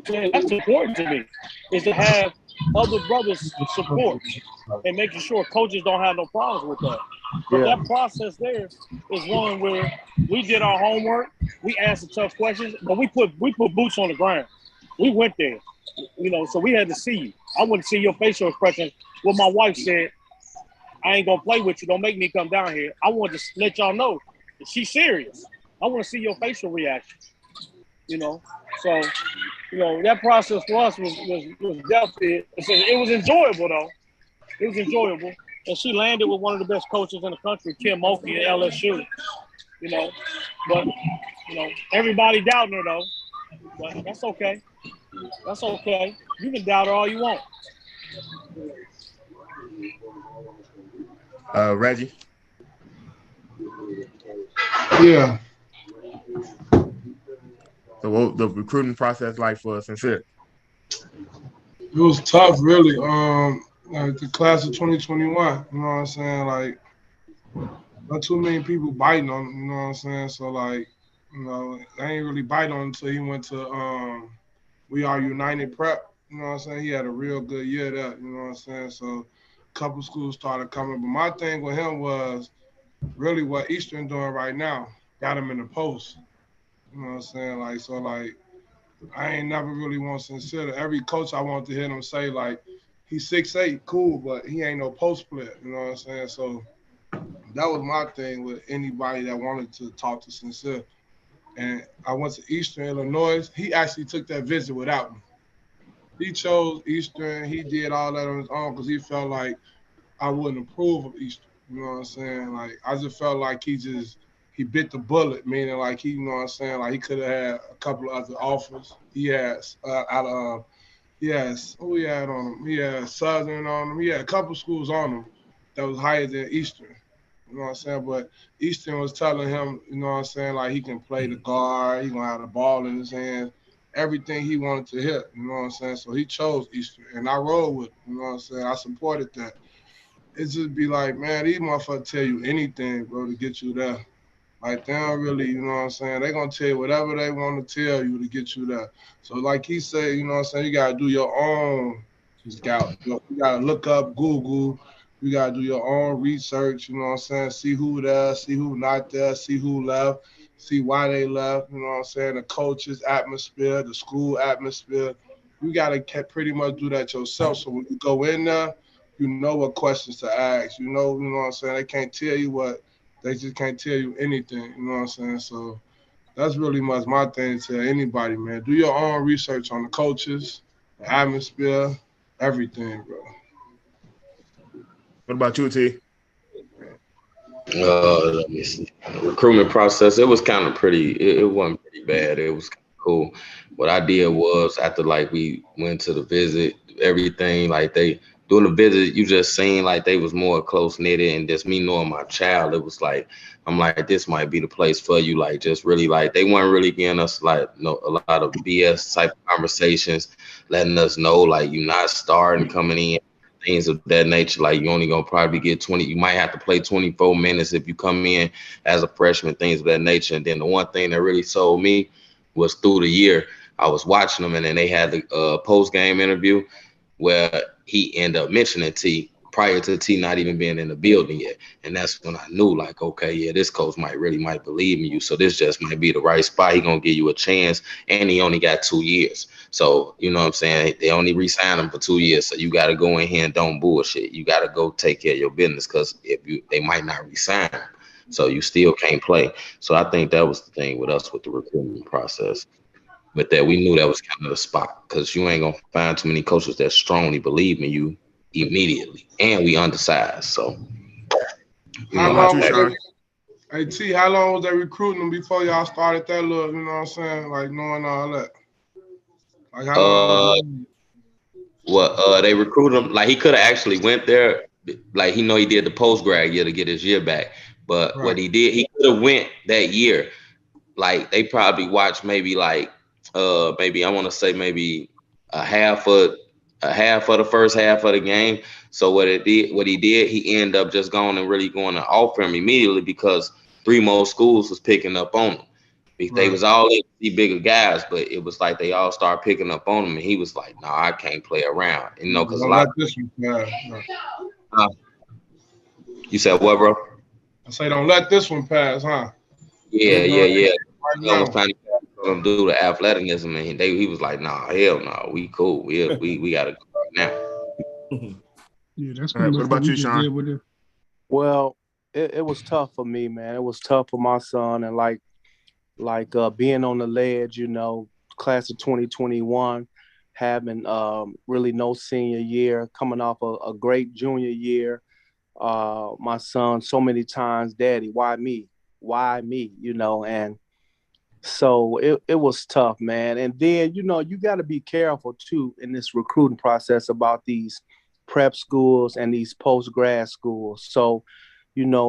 That's important to me, is to have other brothers support and making sure coaches don't have no problems with that. But that process there is one where we did our homework, we asked the tough questions, but we put boots on the ground. We went there, you know, so we had to see you. I want to see your facial expression. What my wife said, I ain't gonna play with you. Don't make me come down here. I want to let y'all know that she's serious. I want to see your facial reaction. You know, so you know that process for us was definitely it was enjoyable though. It was enjoyable, and she landed with one of the best coaches in the country, Kim Mulkey at LSU. You know, but you know everybody doubting her though. But that's okay. That's okay. You can doubt her all you want. Reggie. Yeah. So what the recruiting process like for Sincere? It was tough, really. Like the class of 2021, you know what I'm saying? Like, not too many people biting on him, you know what I'm saying? So, like, you know, I ain't really bite on him until he went to We Are United Prep, you know what I'm saying? He had a real good year there, you know what I'm saying? So, a couple schools started coming. But my thing with him was really what Eastern doing right now, got him in the post. You know what I'm saying? Like, so, like, I ain't never really want to consider every coach I want to hear them say, like, he's 6'8", cool, but he ain't no post player. You know what I'm saying? So that was my thing with anybody that wanted to talk to Sincere. and I went to Eastern Illinois. He actually took that visit without me. He chose Eastern. He did all that on his own because he felt like I wouldn't approve of Eastern. You know what I'm saying? Like I just felt like he bit the bullet, meaning like he, you know what I'm saying, like he could have had a couple of other offers. He has out of yes, who he had on him? He had Southern on him. He had a couple schools on him that was higher than Eastern. You know what I'm saying? But Eastern was telling him, you know what I'm saying, like he can play the guard, he gonna have the ball in his hands, everything he wanted to hit. You know what I'm saying? So he chose Eastern, and I rolled with him. You know what I'm saying? I supported that. It just be like, man, these motherfuckers tell you anything, bro, to get you there. Like they don't really, you know what I'm saying? They gonna tell you whatever they want to tell you to get you there. So like he said, you know what I'm saying, you gotta do your own scout. You gotta look up Google. You gotta do your own research, you know what I'm saying? See who there, see who not there, see who left, see why they left, you know what I'm saying? The coach's atmosphere, the school atmosphere. You gotta pretty much do that yourself. So when you go in there, you know what questions to ask. You know what I'm saying? They can't tell you what they just can't tell you anything, you know what I'm saying? So that's really much my thing to tell anybody, man. Do your own research on the coaches, the atmosphere, everything, bro. What about you, T? Let me see. The recruitment process, it was kind of pretty. It wasn't pretty bad. It was kind of cool. What I did was after like we went to the visit, everything like they doing the visit, you just seen like they was more close knitted, and just me knowing my child, it was like I'm like this might be the place for you. Like just really like they weren't really giving us like no a lot of BS type of conversations, letting us know like you're not starting coming in, things of that nature. Like you only gonna probably get 20. You might have to play 24 minutes if you come in as a freshman, things of that nature. And then the one thing that really sold me was through the year. I was watching them, and then they had the post game interview where he ended up mentioning T prior to T not even being in the building yet. And that's when I knew, like, okay, yeah, this coach might believe in you. So this just might be the right spot. He gonna give you a chance, and he only got 2 years. So you know what I'm saying? They only re-sign him for 2 years. So you got to go in here and don't bullshit. You got to go take care of your business, because they might not re-sign him. So you still can't play. So I think that was the thing with us with the recruitment process. But that we knew that was kind of the spot, because you ain't gonna find too many coaches that strongly believe in you immediately, and we undersized. So you How know What how about long you, was that. Sean? Hey T, how long was they recruiting them before y'all started that little, you know what I'm saying? Like knowing all that. Like how long was Uh, it? they recruited him. Like he could have actually went there. Like he did the post grad year to get his year back. But what Right. he did, he could have went that year. Like they probably watched maybe like maybe I want to say maybe a half of the first half of the game. So what he did, he ended up just going and really going to offer him immediately, because three more schools was picking up on him. They Right. was all the bigger guys, but it was like they all started picking up on him, and he was like, "No, I can't play around," because a Don't lot let this one pass. Right. of you said what, bro? I say don't let this one pass, huh? Yeah, Keep yeah, going yeah. right I was now. trying to do the athleticism, and he was like, "Nah, hell no, we cool. We gotta go right now." Yeah, that's All pretty right, what much what about we you, just Sean? did with it. Well, it was tough for me, man. It was tough for my son, and being on the ledge, class of 2021, having really no senior year, coming off a great junior year. My son so many times, Daddy, why me? Why me? And so it was tough, man. And then, you got to be careful too in this recruiting process about these prep schools and these post grad schools. So,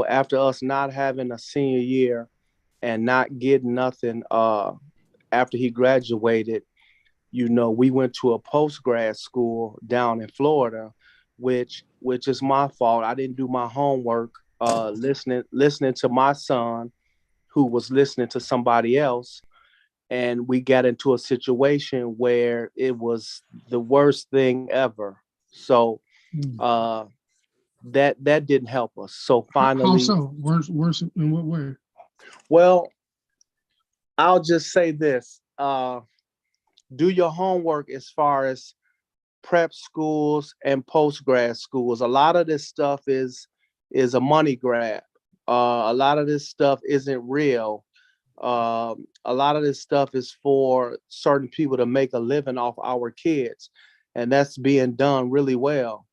after us not having a senior year and not getting nothing after he graduated, we went to a post grad school down in Florida, which is my fault. I didn't do my homework, listening to my son who was listening to somebody else, and we got into a situation where it was the worst thing ever. So Mm. uh, that didn't help us. So How finally, so? Worse in what way? well, I'll just say this: do your homework as far as prep schools and post grad schools. A lot of this stuff is a money grab. A lot of this stuff isn't real. A lot of this stuff is for certain people to make a living off our kids, and that's being done really well.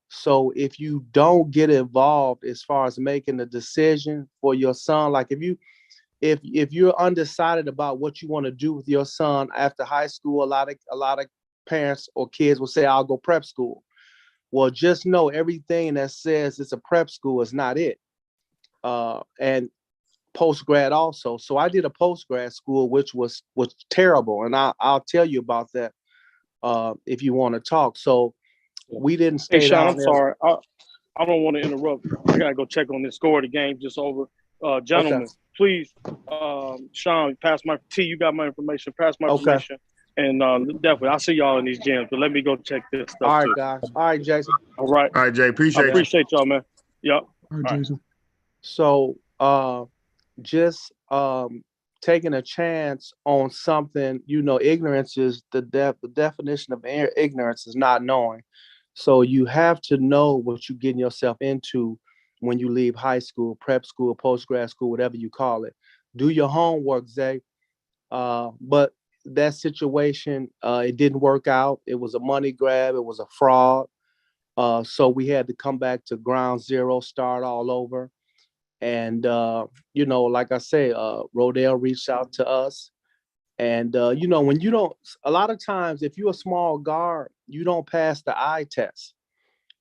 So if you don't get involved as far as making a decision for your son, like if you're undecided about what you want to do with your son after high school, a lot of parents or kids will say, "I'll go prep school." Well, just know everything that says it's a prep school is not it. And post grad also. So I did a post grad school, which was terrible, and I'll tell you about that if you want to talk. So we didn't Hey, stay Sean, down I'm there. sorry. I don't want to interrupt. I gotta go check on the score of the game just over. Okay. Gentlemen, please, Sean, pass my T. You got my information. Pass my Okay. information, and definitely, I'll see y'all in these gyms. But let me go check this stuff All right, too. guys. All right, Jason. All right. All right, Jay, I appreciate you. appreciate y'all, man. Yep. All right, Jason. So just taking a chance on something, ignorance is the definition of ignorance is not knowing. So you have to know what you're getting yourself into when you leave high school, prep school, post grad school, whatever you call it. Do your homework, Zay. But that situation, it didn't work out. It was a money grab. It was a fraud. So we had to come back to ground zero, start all over. And, like I say, Rodale reached out to us. And, when you don't, a lot of times, if you're a small guard, you don't pass the eye test.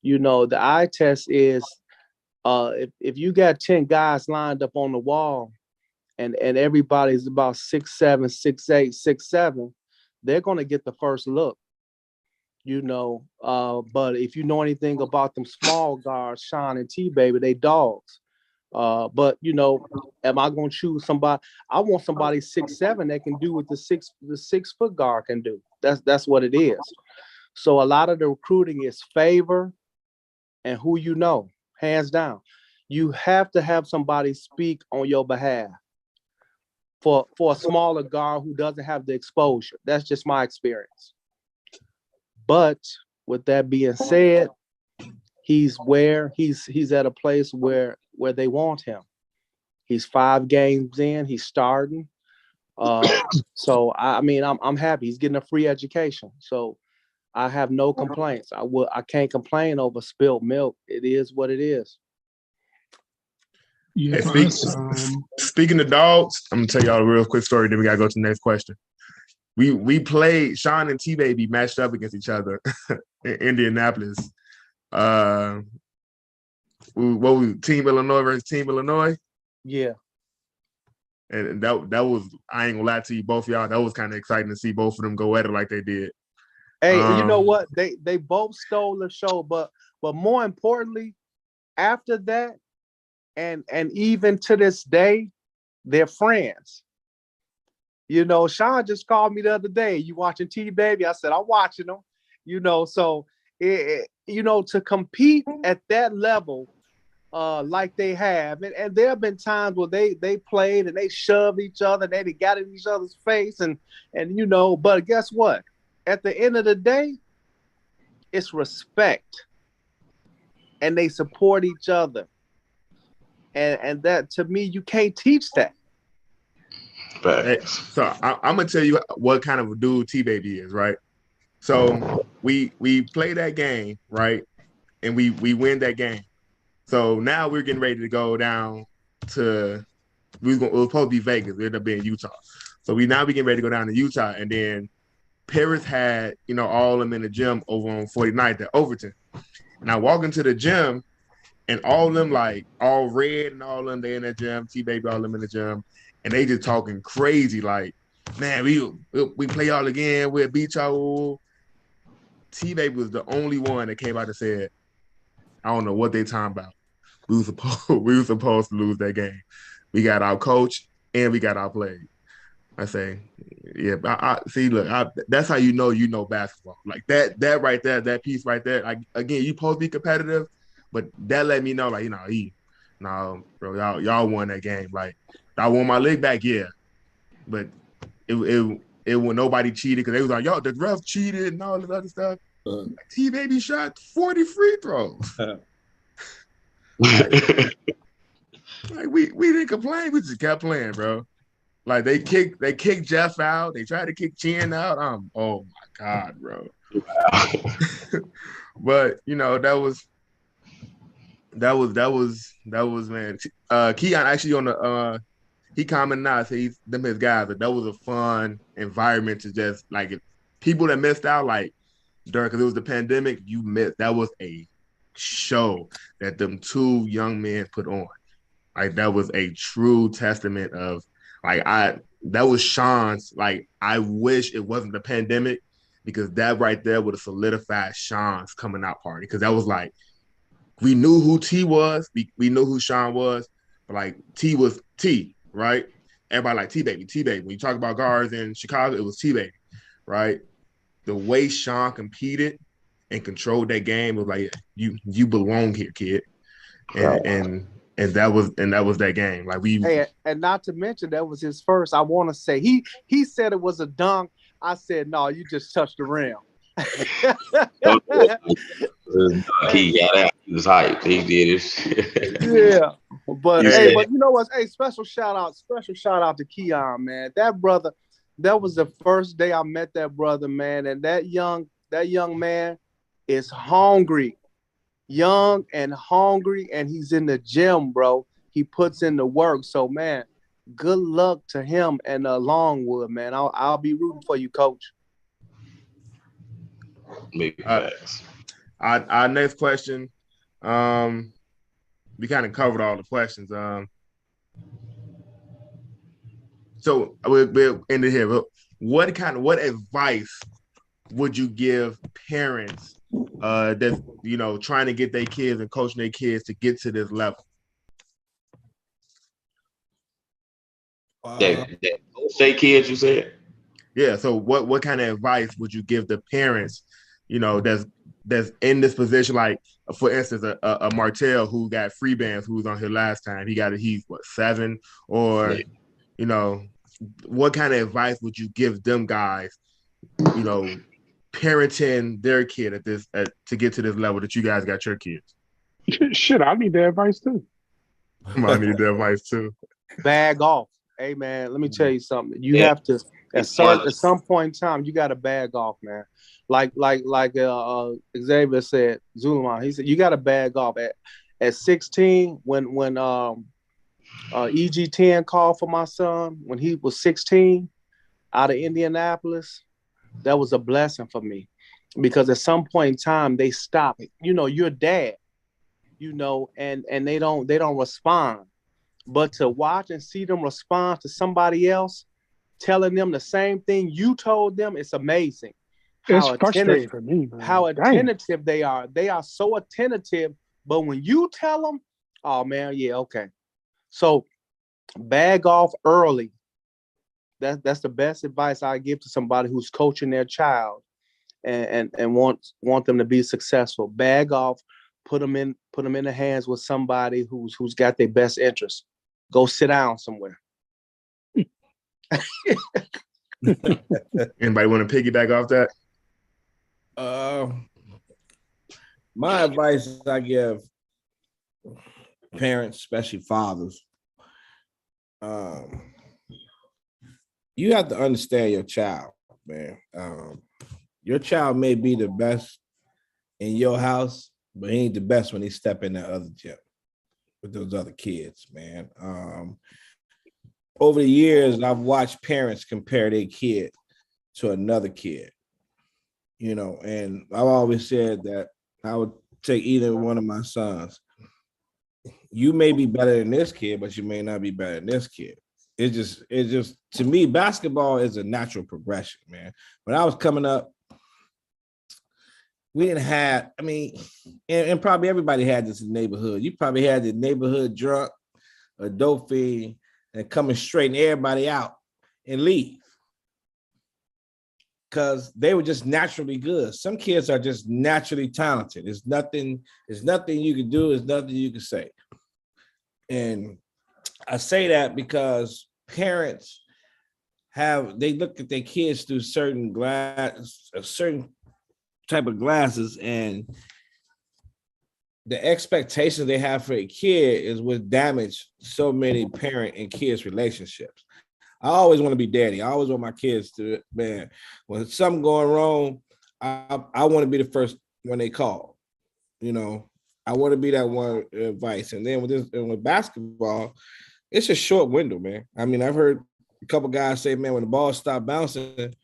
The eye test is if you got 10 guys lined up on the wall and everybody's about 6'7", 6'8", 6'7", they're going to get the first look. But if you know anything about them small guards, Sean and T Baby, they dogs. But am I gonna choose somebody? I want somebody 6'7" that can do what the 6 foot guard can do. That's what it is. So a lot of the recruiting is favor and who you know, hands down. You have to have somebody speak on your behalf for a smaller guard who doesn't have the exposure. That's just my experience. But with that being said, he's at a place where they want him. He's 5 games in, he's starting. So I'm happy. He's getting a free education. So I have no complaints. I can't complain over spilled milk. It is what it is. Yeah, Hey, for us, speaking of dogs, I'm gonna tell y'all a real quick story. Then we gotta go to the next question. We played Sean and T Baby matched up against each other in Indianapolis. What was Team Illinois versus Team Illinois? Yeah. And that was, I ain't gonna lie to you, both of y'all, that was kind of exciting to see both of them go at it like they did. Hey, you know what? They both stole the show, but more importantly, after that, and even to this day, they're friends. Sean just called me the other day. You watching T Baby? I said, I'm watching them. So to compete at that level, like they have, and there have been times where they played and they shoved each other, and they got in each other's face, and but guess what? At the end of the day, it's respect, and they support each other, and that, to me, you can't teach that. Hey, so I'm gonna tell you what kind of a dude T Baby is, right? So we play that game, right, and we win that game. So now we're getting ready to go down to it was supposed to be Vegas. It ended up being Utah. So we getting ready to go down to Utah, and then Paris had all of them in the gym over on 49th at Overton. And I walk into the gym, and all of them like all red and all of them they in the gym. T Baby, all of them in the gym, and they just talking crazy like, man, we play y'all again. We'll beat y'all. T Baby was the only one that came out and said, I don't know what they talking about. We were supposed to lose that game. We got our coach and we got our play. I say, yeah. I see. Look, that's how you know basketball. Like that right there, that piece right there. Like again, you supposed to be competitive, but that let me know, like no, bro, y'all won that game. Like I won my leg back, yeah, but it when nobody cheated because they was like, yo, the ref cheated and all this other stuff. T Baby shot 40 free throws. like we didn't complain. We just kept playing, bro. Like they kicked Jeff out. They tried to kick Chin out. Oh my God, bro. But that was man. Keon actually on the he commented now, so he's them his guys, but that was a fun environment to just like people that missed out, like during because it was the pandemic, you missed that was a show that them two young men put on. Like that was a true testament of that was Sean's, like I wish it wasn't the pandemic because that right there would have solidified Sean's coming out party. Because that was like we knew who T was, we knew who Sean was, but like T was T, right? Everybody like T baby. When you talk about guards in Chicago, it was T baby, right? The way Sean competed and controlled that game was like you belong here, kid. And that was that game. Like and not to mention that was his first. I want to say he said it was a dunk. I said no, you just touched the rim. He got out. He was hyped. He did it. Yeah, but but you know what? Hey, special shout out to Keon, man. That brother, that was the first day I met that brother, man. And that young man is hungry, young and hungry, and he's in the gym, bro. He puts in the work. So, man, good luck to him and Longwood, man. I'll be rooting for you, Coach. Our next question, we kind of covered all the questions. So we'll end it here. What advice would you give parents that's trying to get their kids and coaching their kids to get to this level? Say kids, you said? Yeah. So what kind of advice would you give the parents, that's in this position? Like, for instance, a Martell who got free bands, who was on here last time. He's 7? Or, what kind of advice would you give them guys, parenting their kid to get to this level that you guys got your kids? Shit, I need that advice too. I need that advice too. Bag off. Hey man, let me tell you something. You have to at some point in time, you got to bag off, man. Like Xavier said, Zulman, he said you got to bag off at 16 when EG10 called for my son when he was 16 out of Indianapolis. That was a blessing for me because at some point in time they stop it. You're dad, and they don't respond. But to watch and see them respond to somebody else, telling them the same thing you told them, it's amazing. It's frustrating for me, man. How attentive they are. They are so attentive, but when you tell them, oh man, yeah, okay. So bag off early. That's the best advice I give to somebody who's coaching their child and want them to be successful. Bag off, put them in the hands with somebody who's got their best interest. Go sit down somewhere. Anybody want to piggyback off that? My advice I give parents, especially fathers, you have to understand your child, man. Your child may be the best in your house, but he ain't the best when he step in that other gym with those other kids, man. Over the years, I've watched parents compare their kid to another kid, and I've always said that I would take either one of my sons. You may be better than this kid, but you may not be better than this kid. It's just to me, basketball is a natural progression, man. When I was coming up, we didn't have, and probably everybody had this in the neighborhood. You probably had the neighborhood drunk, a dope fiend, and come and straighten everybody out and leave. Because they were just naturally good. Some kids are just naturally talented. There's nothing you can do, there's nothing you can say. And I say that because parents they look at their kids through certain type of glasses, and the expectations they have for a kid is what damage so many parent and kids relationships. I always want to be daddy. I always want my kids to, man, when something going wrong, I want to be the first when they call. You know, I want to be that one advice. And then with basketball, it's a short window, man. I mean, I've heard a couple guys say, man, when the ball stopped bouncing,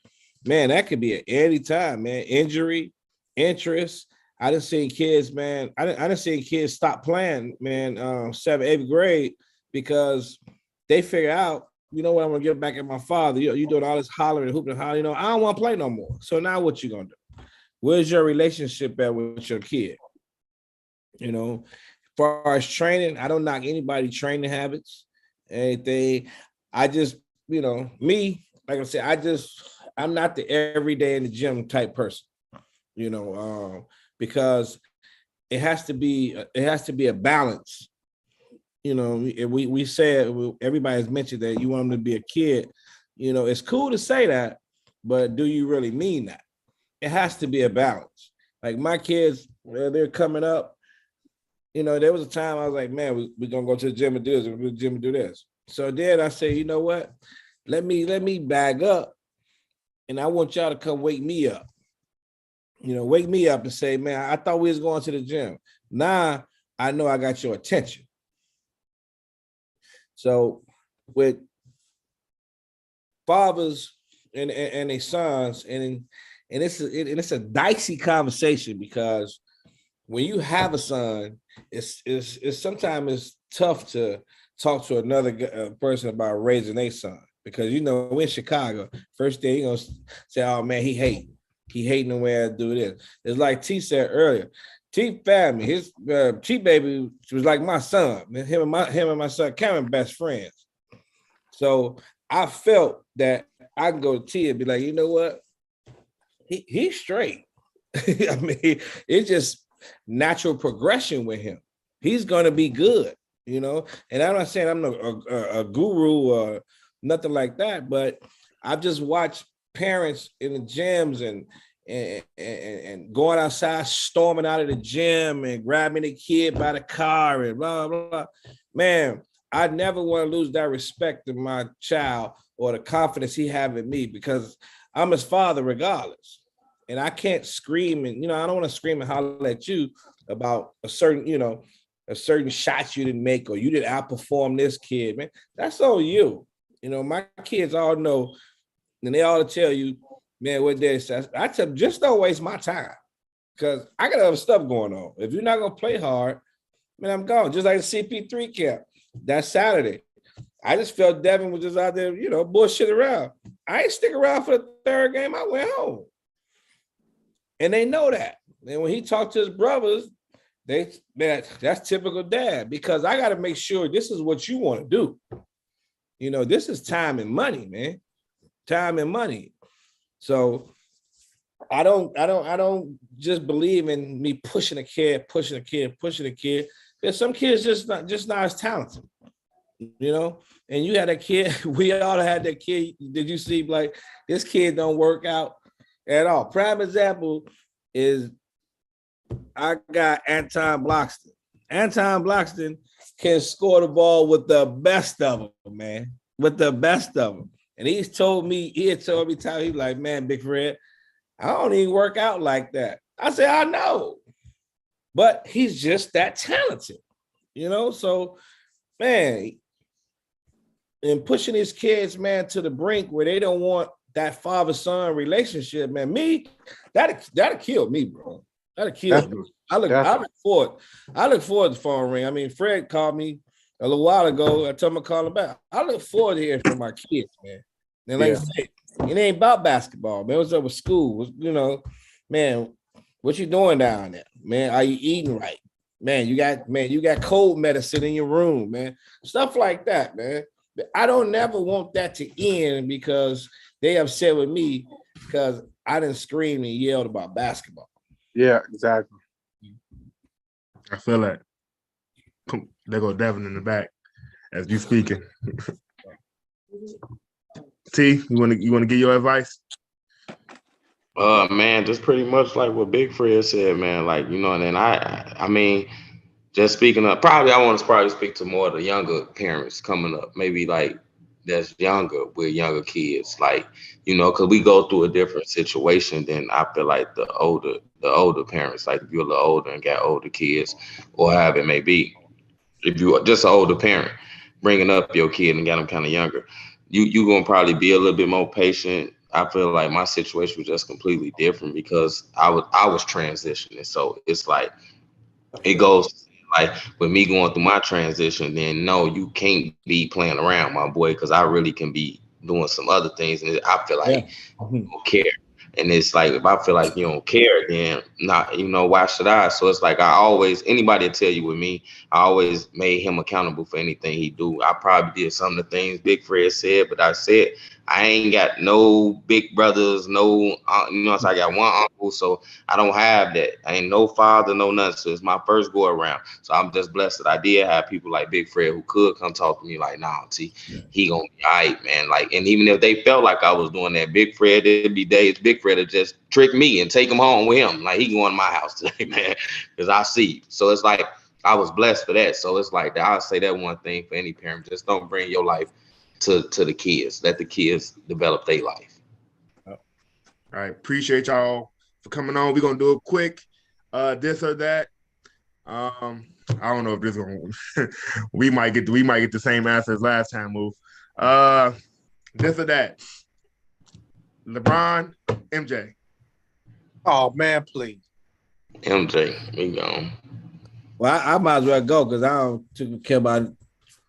man, that could be at any time, man. Injury, interest. I done seen kids, man. I done seen kids stop playing, man, 7th, 8th grade because they figure out, you know what, I'm gonna get back at my father. You doing all this hollering and hooping and hollering, you know, I don't want to play no more. So now what you gonna do? Where's your relationship at with your kid? You know, as far as training, I don't knock anybody training habits, anything. I just, you know, me, like I said, I'm not the everyday in the gym type person, you know, because it has to be a balance. You know, we said, everybody's mentioned that you want them to be a kid. You know, it's cool to say that, but do you really mean that? It has to be a balance. Like my kids, they're coming up. You know, there was a time I was like, man, we're gonna go to the gym and do this, we're gonna go to the gym and do this. So then I say, you know what? Let me bag up, and I want y'all to come wake me up. You know, wake me up and say, man, I thought we was going to the gym. Now I know I got your attention. So with fathers and their sons, and it's a dicey conversation because when you have a son, it's sometimes it's tough to talk to another person about raising a son because, you know, we're in Chicago. First day you're gonna say, oh man, he hating the way I do this. It's like T said earlier. T family, his T baby was like my son. Him and my son Cameron best friends. So I felt that I can go to T and be like, you know what? He's straight. I mean, it's just natural progression with him. He's gonna be good, you know. And I'm not saying I'm a guru or nothing like that, but I've just watched parents in the gyms and going outside, storming out of the gym and grabbing the kid by the car and blah, blah, blah. Man, I never want to lose that respect of my child or the confidence he have in me because I'm his father regardless. And I can't scream and, you know, I don't want to scream and holler at you about a certain shot you didn't make or you didn't outperform this kid, man. That's on you. You know, my kids all know, and they all tell you, man, what they say. I tell them, just don't waste my time because I got other stuff going on. If you're not going to play hard, man, I'm gone. Just like the CP3 camp that Saturday. I just felt Devin was just out there, you know, bullshit around. I ain't stick around for the third game. I went home. And they know that. And when he talked to his brothers, that's typical dad because I got to make sure this is what you want to do. You know, this is time and money, man. Time and money. So I don't just believe in me pushing a kid. Because some kids just not as talented, you know. And you had a kid, we all had that kid. Did you see like this kid don't work out at all? Prime example is I got Anton Bloxton. Anton Bloxton can score the ball with the best of them, man. With the best of them. And he had told me, he's like, man, Big Fred, I don't even work out like that. I said, I know. But he's just that talented, you know? So, man, and pushing his kids, man, to the brink where they don't want that father-son relationship, man, that'll kill me, bro. That'll kill me. I look forward to phone ring. I mean, Fred called me a little while ago. I told him to call him back. I look forward to hearing from my kids, man. And like I said, it ain't about basketball, man. What's up with school? You know, man, what you doing down there? Man, are you eating right? Man, you got cold medicine in your room, man. Stuff like that, man. I don't never want that to end because they upset with me because I didn't scream and yelled about basketball. Yeah, exactly. I feel that. There go Devin in the back as you speaking. T, you want to give your advice? Man, just pretty much like what Big Fred said, man. Like, you know, and then I mean, just speaking up, I want to speak to more of the younger parents coming up, maybe like that's younger with younger kids, like, because we go through a different situation than I feel like the older parents. Like if you're a little older and got older kids, or however it may be, if you're just an older parent bringing up your kid and got them kind of younger, you gonna probably be a little bit more patient. I feel like my situation was just completely different because I was transitioning, so it's like it goes like with me going through my transition, then no, you can't be playing around, my boy, because I really can be doing some other things, and I feel like you don't care. And it's like if I feel like you don't care, then not, why should I? So it's like anybody tell you with me, I always made him accountable for anything he do. I probably did some of the things Big Fred said, but I said I ain't got no big brothers, no, so I got one uncle, so I don't have that. I ain't no father, no nothing. So it's my first go around. So I'm just blessed that I did have people like Big Fred who could come talk to me like, nah, T, he gonna be all right, man. Like, and even if they felt like I was doing that, Big Fred, there'd be days Big Fred would just trick me and take him home with him. Like, he going to my house today, man, because I see you. So it's like, I was blessed for that. So it's like, I'll say that one thing for any parent, just don't bring your life to the kids. Let the kids develop their life. All right. Appreciate y'all for coming on. We're gonna do a quick this or that. I don't know if this one we might get the same answer as last time. Move. This or that. LeBron, MJ. Oh man, please. MJ, we gone. Well, I might as well go because I don't care about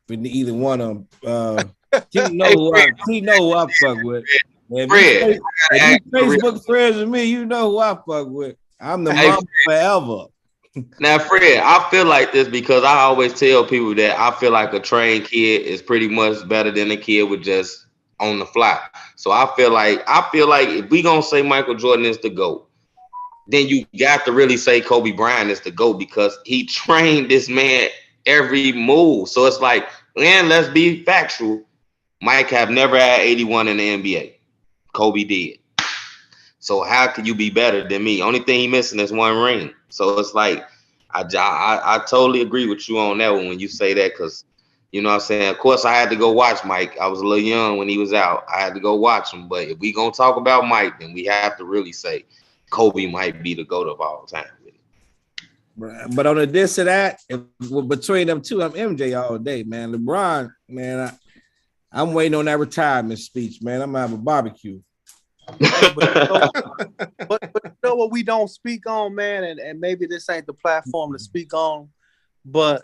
either one of them. He know who I fuck with. If you Facebook friends with me, you know who I fuck with. I'm the mom forever. Now, Fred, I feel like this because I always tell people that I feel like a trained kid is pretty much better than a kid with just on the fly. So I feel like if we gonna say Michael Jordan is the GOAT, then you got to really say Kobe Bryant is the GOAT because he trained this man every move. So it's like, man, let's be factual. Mike have never had 81 in the NBA. Kobe did. So how could you be better than me? Only thing he missing is one ring. So it's like, I totally agree with you on that one when you say that, because you know what I'm saying? Of course, I had to go watch Mike. I was a little young when he was out. I had to go watch him. But if we gonna talk about Mike, then we have to really say Kobe might be the GOAT of all time. But on the this or that, between them two, I'm MJ all day, man. LeBron, man, I'm waiting on that retirement speech, man. I'm gonna have a barbecue. but you know what we don't speak on, man, and maybe this ain't the platform to speak on, but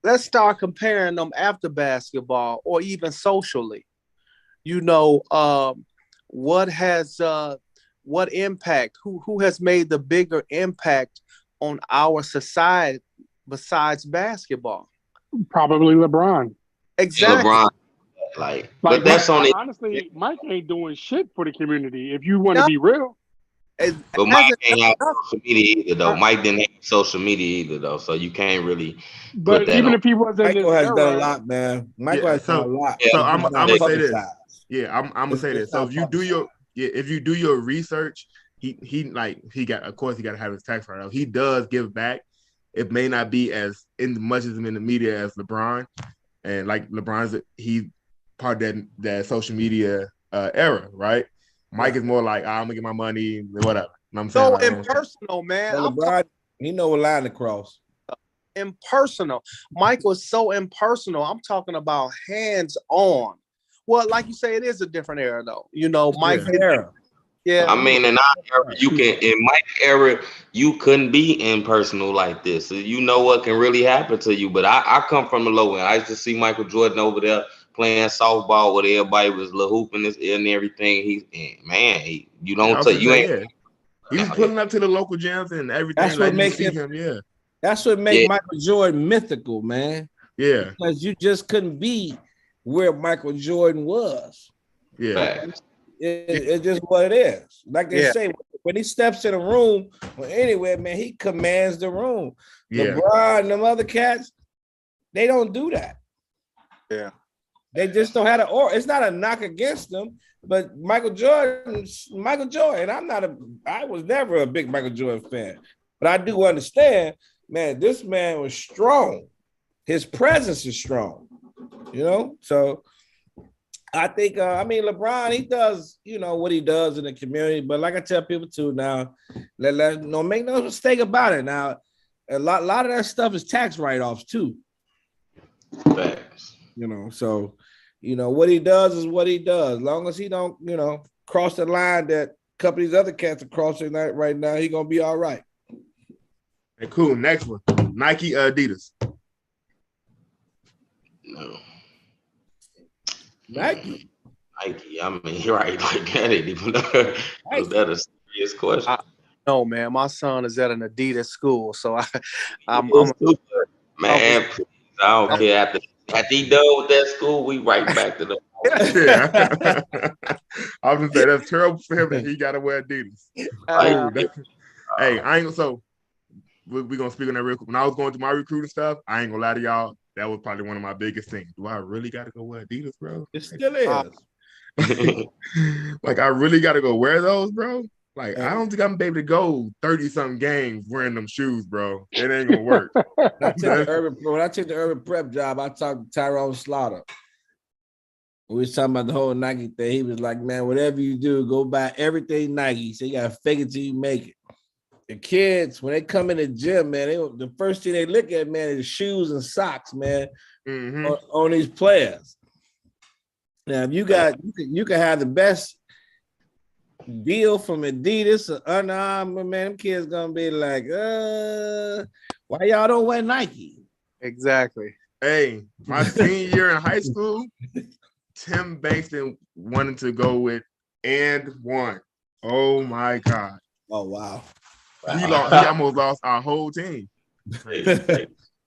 let's start comparing them after basketball or even socially. What impact? Who has made the bigger impact on our society besides basketball? Probably LeBron. Exactly. LeBron. But that's only honestly, Mike ain't doing shit for the community. If you want to be real, but Mike ain't have social media either, though. Mike didn't have social media either, though, so you can't really. But even if he wasn't, Michael has done a lot, man. Michael has done a lot. So I'm gonna say this. Yeah, I'm gonna say this. So if you do your research, he got to have his tax write-off. He does give back. It may not be as much as in the media as LeBron, and like he's part of that social media era, right? Mike is more like, I'm gonna get my money, whatever. You know what I'm saying? So like, impersonal, man. LeBron, he know a line to cross. Impersonal. Michael is so impersonal. I'm talking about hands-on. Well, like you say, it is a different era, though. Mike. Yeah. I mean, in our era, in Mike's era, you couldn't be impersonal like this. So you know what can really happen to you. But I come from the low end. I used to see Michael Jordan over there playing softball with everybody was hooping and everything. He was pulling up to the local gyms and everything. That's what makes him. Yeah. That's what makes Michael Jordan mythical, man. Yeah. Because you just couldn't be where Michael Jordan was. Yeah. It's just what it is. Like they say, when he steps in a room or anywhere, man, he commands the room. Yeah. LeBron and them other cats, they don't do that. Yeah. They just don't have it's not a knock against them, but Michael Jordan. I was never a big Michael Jordan fan, but I do understand, man, this man was strong. His presence is strong, so I think, I mean, LeBron, he does, what he does in the community. But like I tell people too now, no, make no mistake about it. Now, a lot of that stuff is tax write-offs too. Facts. So, what he does is what he does. As long as he don't, cross the line that a couple of these other cats are crossing right now, he gonna be all right. Hey, cool. Next one, Nike, Adidas. No. Nike. I mean, you're right. Like that ain't even was that a serious question? No, man. My son is at an Adidas school, so I'm man. Please, I don't care. After he done with that school, we right back to the. Yeah. I was gonna say that's terrible for him that he got to wear Adidas. Hey, I ain't so. We're gonna speak on that real quick. When I was going through my recruiting stuff, I ain't gonna lie to y'all. That was probably one of my biggest things. Do I really got to go wear Adidas, bro? It still is. Like, I really got to go wear those, bro? Like, I don't think I'm able to go 30-something games wearing them shoes, bro. It ain't going to work. When I took the urban prep job, I talked to Tyrone Slaughter. We was talking about the whole Nike thing. He was like, man, whatever you do, go buy everything Nike. So you got to fake it till you make it. The kids, when they come in the gym, man, the first thing they look at, man, is shoes and socks, man, on these players. Now, if you can have the best deal from Adidas or Under Armour, man, them kids gonna be like, why y'all don't wear Nike? Exactly. Hey, my senior year in high school, Tim Bankston wanted to go with and one. Oh my God. Oh wow. He almost lost our whole team.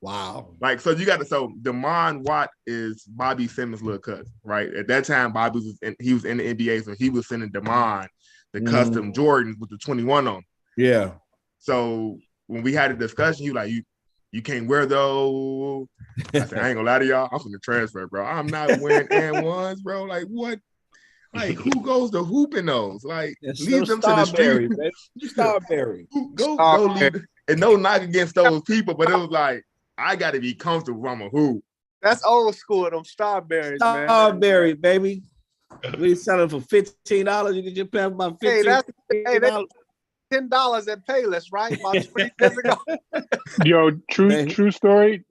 Wow. Like, so you got to, so Damon Watt is Bobby Simmons' little cousin, right? At that time, Bobby was in the NBA, so he was sending Damon the custom Jordans with the 21 on. Yeah. So when we had a discussion, he was like, you can't wear those. I said, I ain't gonna lie to y'all, I'm from the transfer, bro. I'm not wearing N1s, bro. Like, what? Like, who goes to hooping those? Like, leave them to the street. Starberry. Go leave. And no knock against those people, but it was like, I got to be comfortable when I'm a hoop. That's old school, them strawberries, man. Strawberry, baby. We selling for $15. You get your pay about $15. Hey, that's $10 at Payless, right? About 20 years ago. Yo, true story.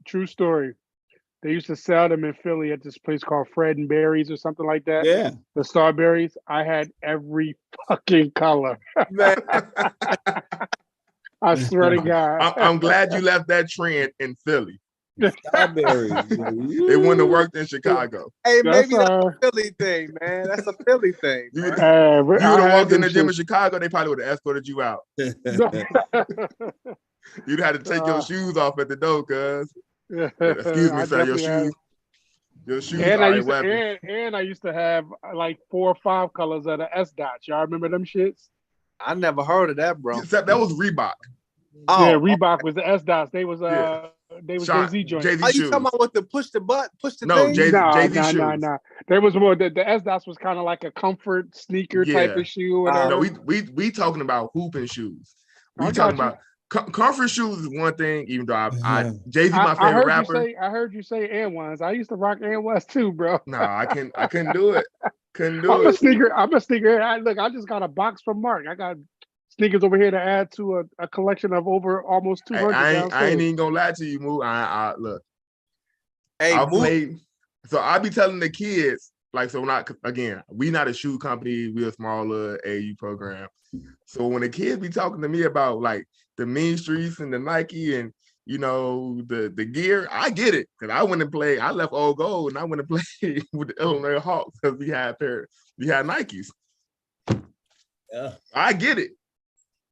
They used to sell them in Philly at this place called Fred and Berries or something like that. Yeah. The Starberries. I had every fucking color. Man. I swear to God. I'm glad you left that trend in Philly. Strawberries. It wouldn't have worked in Chicago. Hey, maybe that's a Philly thing, man. That's a Philly thing. You would have walked in the gym in Chicago, they probably would have escorted you out. You'd have to take your shoes off at the door, cuz. Excuse me, sir. Your shoes and are a weapon. And I used to have like 4 or 5 colors of the S dots. Y'all remember them shits? I never heard of that, bro. Except that was Reebok. Oh, yeah, Reebok was the S dots. They was Jay-Z joints. Jay-Z Are you shoes. talking about with the push the no, thing? Jay-Z shoes. Nah. There was more. The S dots was kind of like a comfort sneaker type of shoe. No, we talking about hooping shoes. We talking about comfort shoes is one thing. Even though Jay-Z my favorite rapper. I heard you say N1s. I used to rock N1s too, bro. Nah, I couldn't do it. I'm a sneaker. I just got a box from Mark. I got sneakers over here to add to a collection of over almost 200. I ain't even gonna lie to you, Moo. I look. Hey, so I be telling the kids, like, so we not a shoe company, we a smaller AU program. So when the kids be talking to me about like the Mean Streets and the Nike and the gear, I get it. Cause I went and played, I left Old Gold and I went and played with the Illinois Hawks because we had Nikes. Yeah. I get it.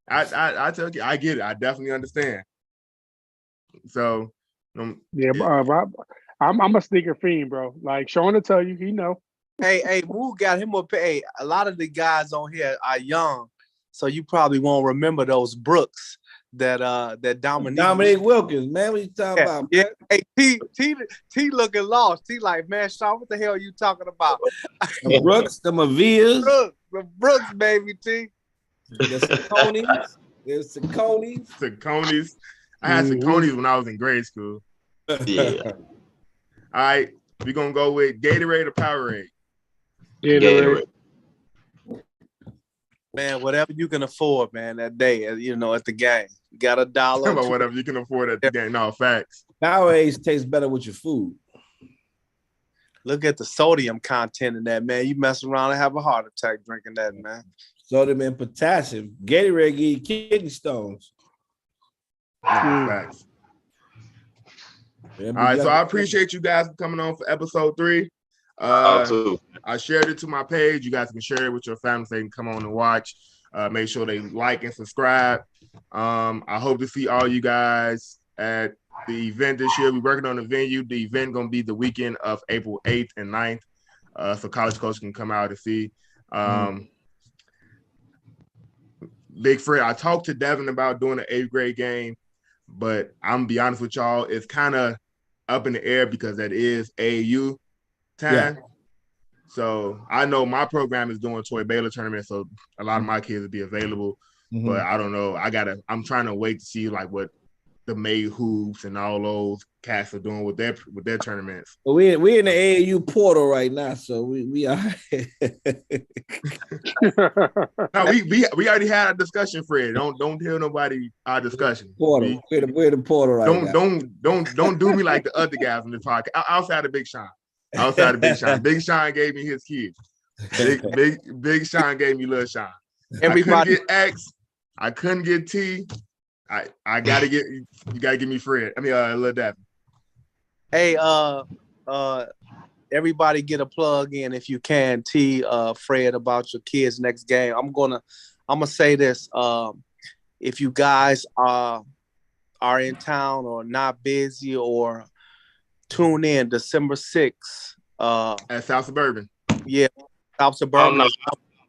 I tell you, I get it. I definitely understand. So Rob, I'm a sneaker fiend, bro. Like Sean to tell you, he know. Hey, Moo got him up. Hey, a lot of the guys on here are young, so you probably won't remember those Brooks that Dominique Wilkins, man. What you talking about? Yeah. Hey, T looking lost. T like, man, Sean, what the hell are you talking about? The Brooks, the Mavias. The Brooks, baby, T. The Saucony's. There's Saucony's. Saucony's. I had Saucony's when I was in grade school. Yeah. All right, we're gonna go with Gatorade or Powerade. Gatorade. Man, whatever you can afford, man, that day, at the game. You got $1. About whatever you can afford at the game. No, facts. Nowadays, it tastes better with your food. Look at the sodium content in that, man. You mess around and have a heart attack drinking that, man. Sodium and potassium. Gatorade give you kidney stones. Facts. All right, so I appreciate you guys for coming on for episode 3. I shared it to my page. You guys can share it with your families. They can come on and watch. Make sure they like and subscribe. I hope to see all you guys at the event this year. We're working on the venue. The event going to be the weekend of April 8th and 9th. So college coaches can come out and see. Big Fred, I talked to Devin about doing an 8th grade game, but I'm going to be honest with y'all, it's kind of up in the air because that is AAU time. Yeah. So I know my program is doing Toy Baylor tournament, so a lot of my kids will be available. But I don't know. I'm trying to wait to see like what the May Hoops and all those cats are doing with their tournaments. Well, we're in the AAU portal right now, so we are. No, we already had a discussion, Fred. Don't tell nobody our discussion. Portal. We're in the portal right now. Don't do me like the other guys on this podcast. Outside of Big Sean. Big Sean gave me his kids. Big Sean gave me Lil Sean. Everybody I couldn't get X. I couldn't get T. I gotta get you. Gotta give me Fred. I mean, Lil Daffy. Hey, everybody get a plug in if you can. T, Fred, about your kids' next game. I'm gonna say this. If you guys are in town or not busy, or tune in December 6th. At South Suburban. Yeah, South Suburban. Oh, no.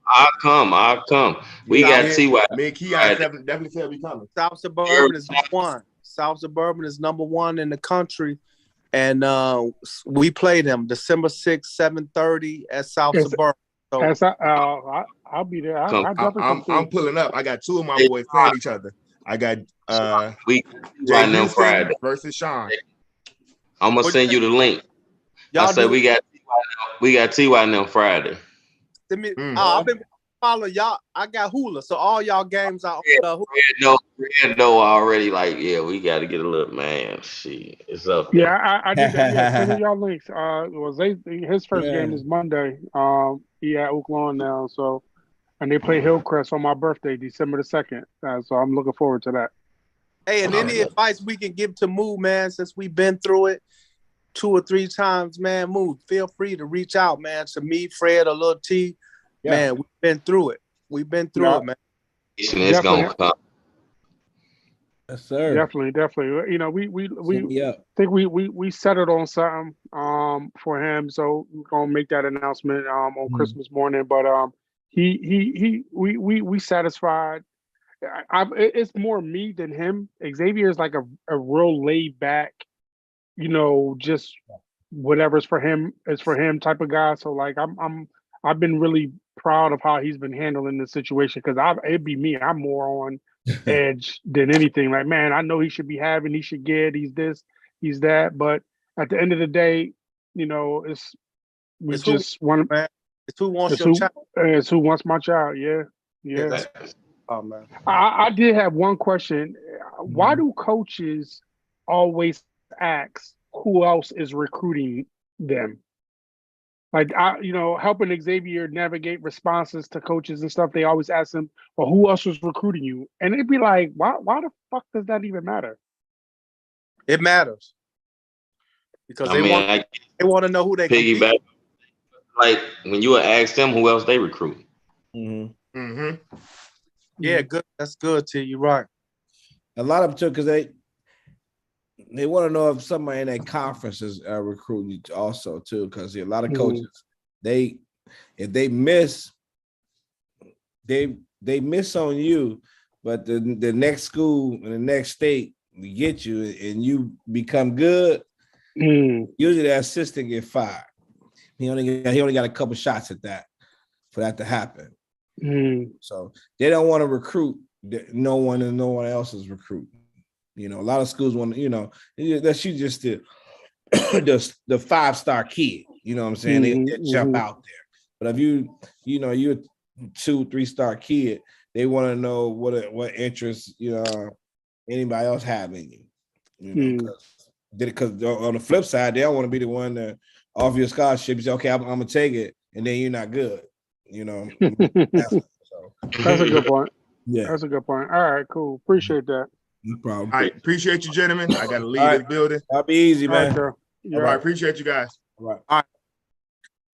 I'll come. We got T.Y. Me and Keon definitely said we coming. South Suburban is number 1. South Suburban is number 1 in the country. And we play them December 6th, 7:30 at South Suburban. So, I'll be there. I'm pulling up. I got 2 of my boys playing each other. I got right now Friday versus Sean. I'm gonna send you the link. I said we got T.Y. now Friday. I've been following y'all. I got Hula, so all y'all games are on Red know already. Like, yeah, we got to get a little man. Shit, it's up there. Yeah, I did that. Yeah, send me y'all links. His first game is Monday. He at Oaklawn now, and they play Hillcrest on my birthday, December the 2nd. So I'm looking forward to that. Hey, and any advice we can give to Moo, man, since we've been through it 2 or 3 times, man, Moo, feel free to reach out, man, to me, Fred, or Lil T. Yeah. Man, we've been through it. It, man. It's gonna come. Yes, sir. Definitely. You know, we think we settled on something for him, so we're gonna make that announcement on Christmas morning. But we satisfied. It's more me than him. Xavier is like a real laid back, just whatever's for him is for him type of guy. So like I've been really proud of how he's been handling the situation, because it'd be me. I'm more on edge than anything. Like, man, I know he should be having, he should get, he's this, he's that. But at the end of the day, it's who wants your child. It's who wants my child. Yeah. Oh man. I did have one question. Why do coaches always ask who else is recruiting them? Like, helping Xavier navigate responses to coaches and stuff, they always ask him, well, who else was recruiting you? And it'd be like, why the fuck does that even matter? It matters. Because they want to know who they piggyback. Like, when you ask them who else they recruit. Yeah, good. That's good, T. You're right. A lot of them, too, because they want to know if somebody in that conference is recruiting you also too, because a lot of coaches, if they miss on you, but the next school in the next state we get you and you become good, usually the assistant get fired. He only got a couple shots at that for that to happen. So they don't want to recruit no one else is recruiting. A lot of schools want to, that's you just the 5-star kid. You know what I'm saying? They jump out there. But if you're a 2-3 star kid, they want to know what interests anybody else have in you. Because on the flip side, they don't want to be the one to offer you a scholarship. You say, okay, I'm gonna take it, and then you're not good. That's a good point. Yeah, that's a good point. All right, cool. Appreciate that. no problem. All right, appreciate you, gentlemen. I gotta leave All right. this building. I'll be easy, All right, man. Joe. All Yeah. right, appreciate you guys. All right. All right.